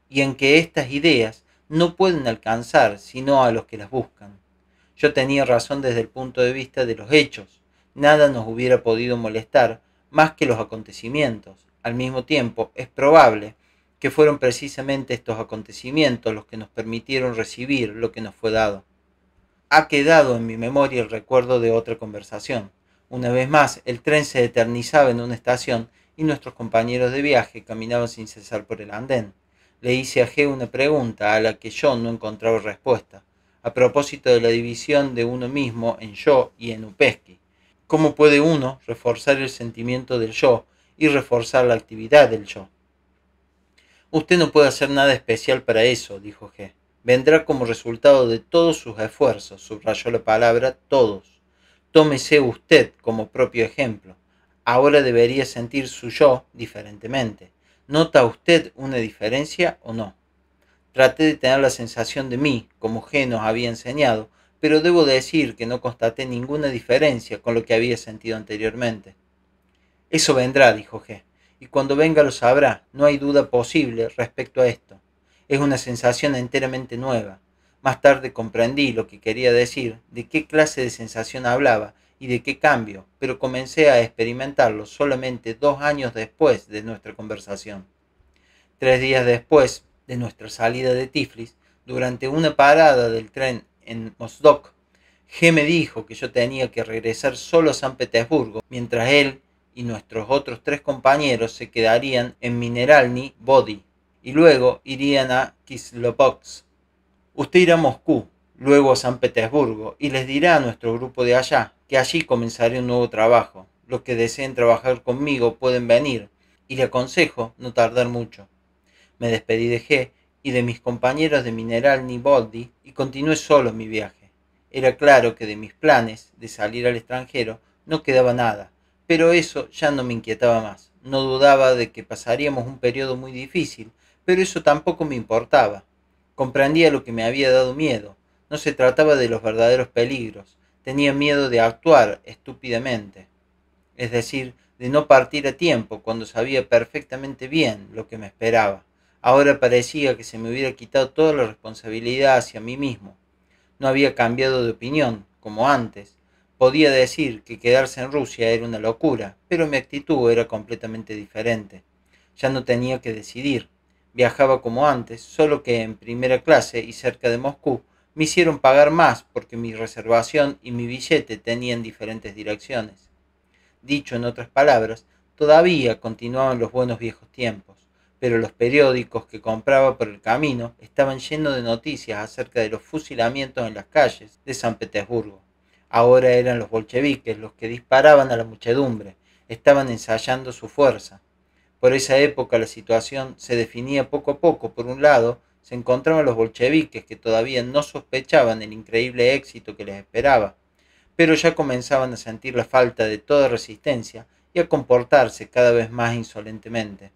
y en que estas ideas no pueden alcanzar sino a los que las buscan. Yo tenía razón desde el punto de vista de los hechos. Nada nos hubiera podido molestar más que los acontecimientos. Al mismo tiempo, es probable que fueron precisamente estos acontecimientos los que nos permitieron recibir lo que nos fue dado. Ha quedado en mi memoria el recuerdo de otra conversación. Una vez más, el tren se eternizaba en una estación y nuestros compañeros de viaje caminaban sin cesar por el andén. Le hice a G una pregunta a la que yo no encontraba respuesta, a propósito de la división de uno mismo en yo y en Upesky. ¿Cómo puede uno reforzar el sentimiento del yo y reforzar la actividad del yo? Usted no puede hacer nada especial para eso, dijo G. Vendrá como resultado de todos sus esfuerzos, subrayó la palabra todos. Tómese usted como propio ejemplo. Ahora debería sentir su yo diferentemente. ¿Nota usted una diferencia o no? Traté de tener la sensación de mí, como G nos había enseñado, pero debo decir que no constaté ninguna diferencia con lo que había sentido anteriormente. Eso vendrá, dijo G, y cuando venga lo sabrá, no hay duda posible respecto a esto. Es una sensación enteramente nueva. Más tarde comprendí lo que quería decir, de qué clase de sensación hablaba y de qué cambio, pero comencé a experimentarlo solamente 2 años después de nuestra conversación. 3 días después de nuestra salida de Tiflis, durante una parada del tren en Mozdok, G me dijo que yo tenía que regresar solo a San Petersburgo, mientras él y nuestros otros 3 compañeros se quedarían en Mineralny Vody y luego irían a Kislovodsk. Usted irá a Moscú, luego a San Petersburgo, y les dirá a nuestro grupo de allá que allí comenzaré un nuevo trabajo. Los que deseen trabajar conmigo pueden venir, y le aconsejo no tardar mucho. Me despedí de G y de mis compañeros de Mineralny Vody y continué solo mi viaje. Era claro que de mis planes de salir al extranjero no quedaba nada, pero eso ya no me inquietaba más. No dudaba de que pasaríamos un periodo muy difícil, pero eso tampoco me importaba. Comprendía lo que me había dado miedo. No se trataba de los verdaderos peligros. Tenía miedo de actuar estúpidamente, es decir, de no partir a tiempo cuando sabía perfectamente bien lo que me esperaba. Ahora parecía que se me hubiera quitado toda la responsabilidad hacia mí mismo. No había cambiado de opinión, como antes. Podía decir que quedarse en Rusia era una locura, pero mi actitud era completamente diferente. Ya no tenía que decidir. Viajaba como antes, solo que en primera clase y cerca de Moscú me hicieron pagar más porque mi reservación y mi billete tenían diferentes direcciones. Dicho en otras palabras, todavía continuaban los buenos viejos tiempos, pero los periódicos que compraba por el camino estaban llenos de noticias acerca de los fusilamientos en las calles de San Petersburgo. Ahora eran los bolcheviques los que disparaban a la muchedumbre, estaban ensayando su fuerza. Por esa época la situación se definía poco a poco. Por un lado, se encontraban los bolcheviques que todavía no sospechaban el increíble éxito que les esperaba, pero ya comenzaban a sentir la falta de toda resistencia y a comportarse cada vez más insolentemente.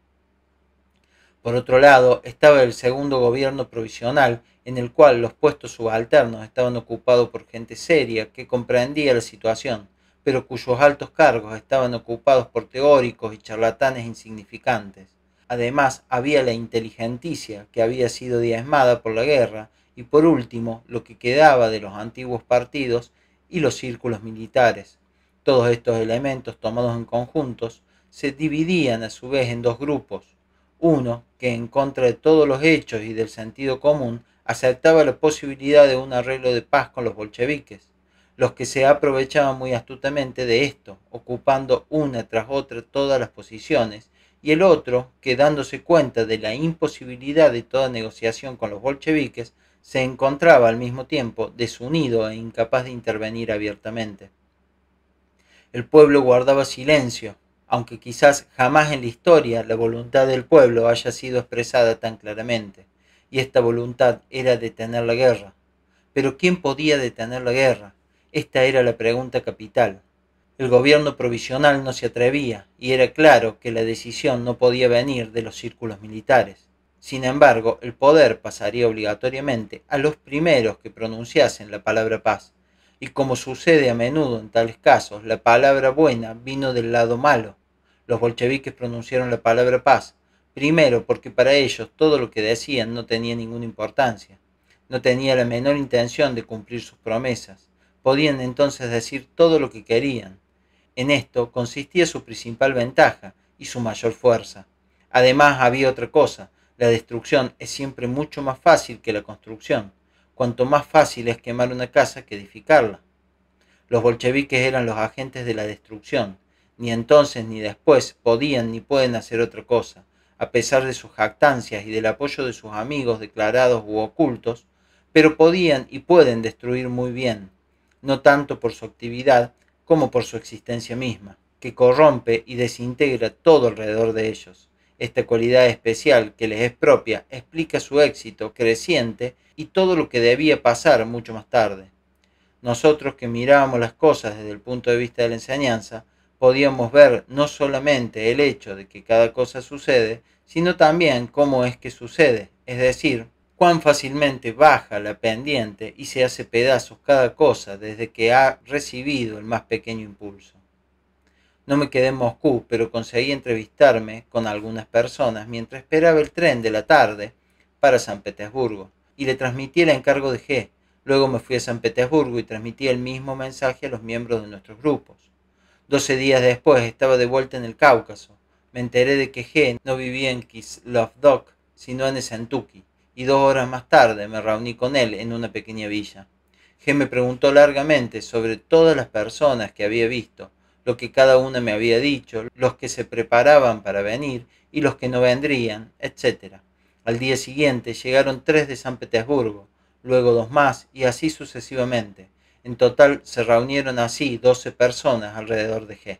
Por otro lado, estaba el segundo gobierno provisional, en el cual los puestos subalternos estaban ocupados por gente seria que comprendía la situación, pero cuyos altos cargos estaban ocupados por teóricos y charlatanes insignificantes. Además, había la inteligencia que había sido diezmada por la guerra, y por último, lo que quedaba de los antiguos partidos y los círculos militares. Todos estos elementos, tomados en conjuntos, se dividían a su vez en dos grupos. Uno, que en contra de todos los hechos y del sentido común, aceptaba la posibilidad de un arreglo de paz con los bolcheviques, los que se aprovechaban muy astutamente de esto, ocupando una tras otra todas las posiciones, y el otro, que dándose cuenta de la imposibilidad de toda negociación con los bolcheviques, se encontraba al mismo tiempo desunido e incapaz de intervenir abiertamente. El pueblo guardaba silencio, aunque quizás jamás en la historia la voluntad del pueblo haya sido expresada tan claramente, y esta voluntad era detener la guerra. Pero ¿quién podía detener la guerra? Esta era la pregunta capital. El gobierno provisional no se atrevía, y era claro que la decisión no podía venir de los círculos militares. Sin embargo, el poder pasaría obligatoriamente a los primeros que pronunciasen la palabra paz, y como sucede a menudo en tales casos, la palabra buena vino del lado malo. Los bolcheviques pronunciaron la palabra paz, primero porque para ellos todo lo que decían no tenía ninguna importancia, no tenía la menor intención de cumplir sus promesas, podían entonces decir todo lo que querían. En esto consistía su principal ventaja y su mayor fuerza. Además había otra cosa: la destrucción es siempre mucho más fácil que la construcción. Cuanto más fácil es quemar una casa que edificarla. Los bolcheviques eran los agentes de la destrucción. Ni entonces ni después podían ni pueden hacer otra cosa. A pesar de sus jactancias y del apoyo de sus amigos declarados u ocultos, pero podían y pueden destruir muy bien, no tanto por su actividad como por su existencia misma, que corrompe y desintegra todo alrededor de ellos. Esta cualidad especial que les es propia explica su éxito creciente y todo lo que debía pasar mucho más tarde. Nosotros que mirábamos las cosas desde el punto de vista de la enseñanza, podíamos ver no solamente el hecho de que cada cosa sucede, sino también cómo es que sucede, es decir, cuán fácilmente baja la pendiente y se hace pedazos cada cosa desde que ha recibido el más pequeño impulso. No me quedé en Moscú, pero conseguí entrevistarme con algunas personas mientras esperaba el tren de la tarde para San Petersburgo, y le transmití el encargo de G. Luego me fui a San Petersburgo y transmití el mismo mensaje a los miembros de nuestros grupos. 12 días después estaba de vuelta en el Cáucaso. Me enteré de que G no vivía en Kislovdok, sino en Esentuki, y 2 horas más tarde me reuní con él en una pequeña villa. G me preguntó largamente sobre todas las personas que había visto, lo que cada una me había dicho, los que se preparaban para venir y los que no vendrían, etc. Al día siguiente llegaron 3 de San Petersburgo, luego 2 más y así sucesivamente. En total se reunieron así 12 personas alrededor de G.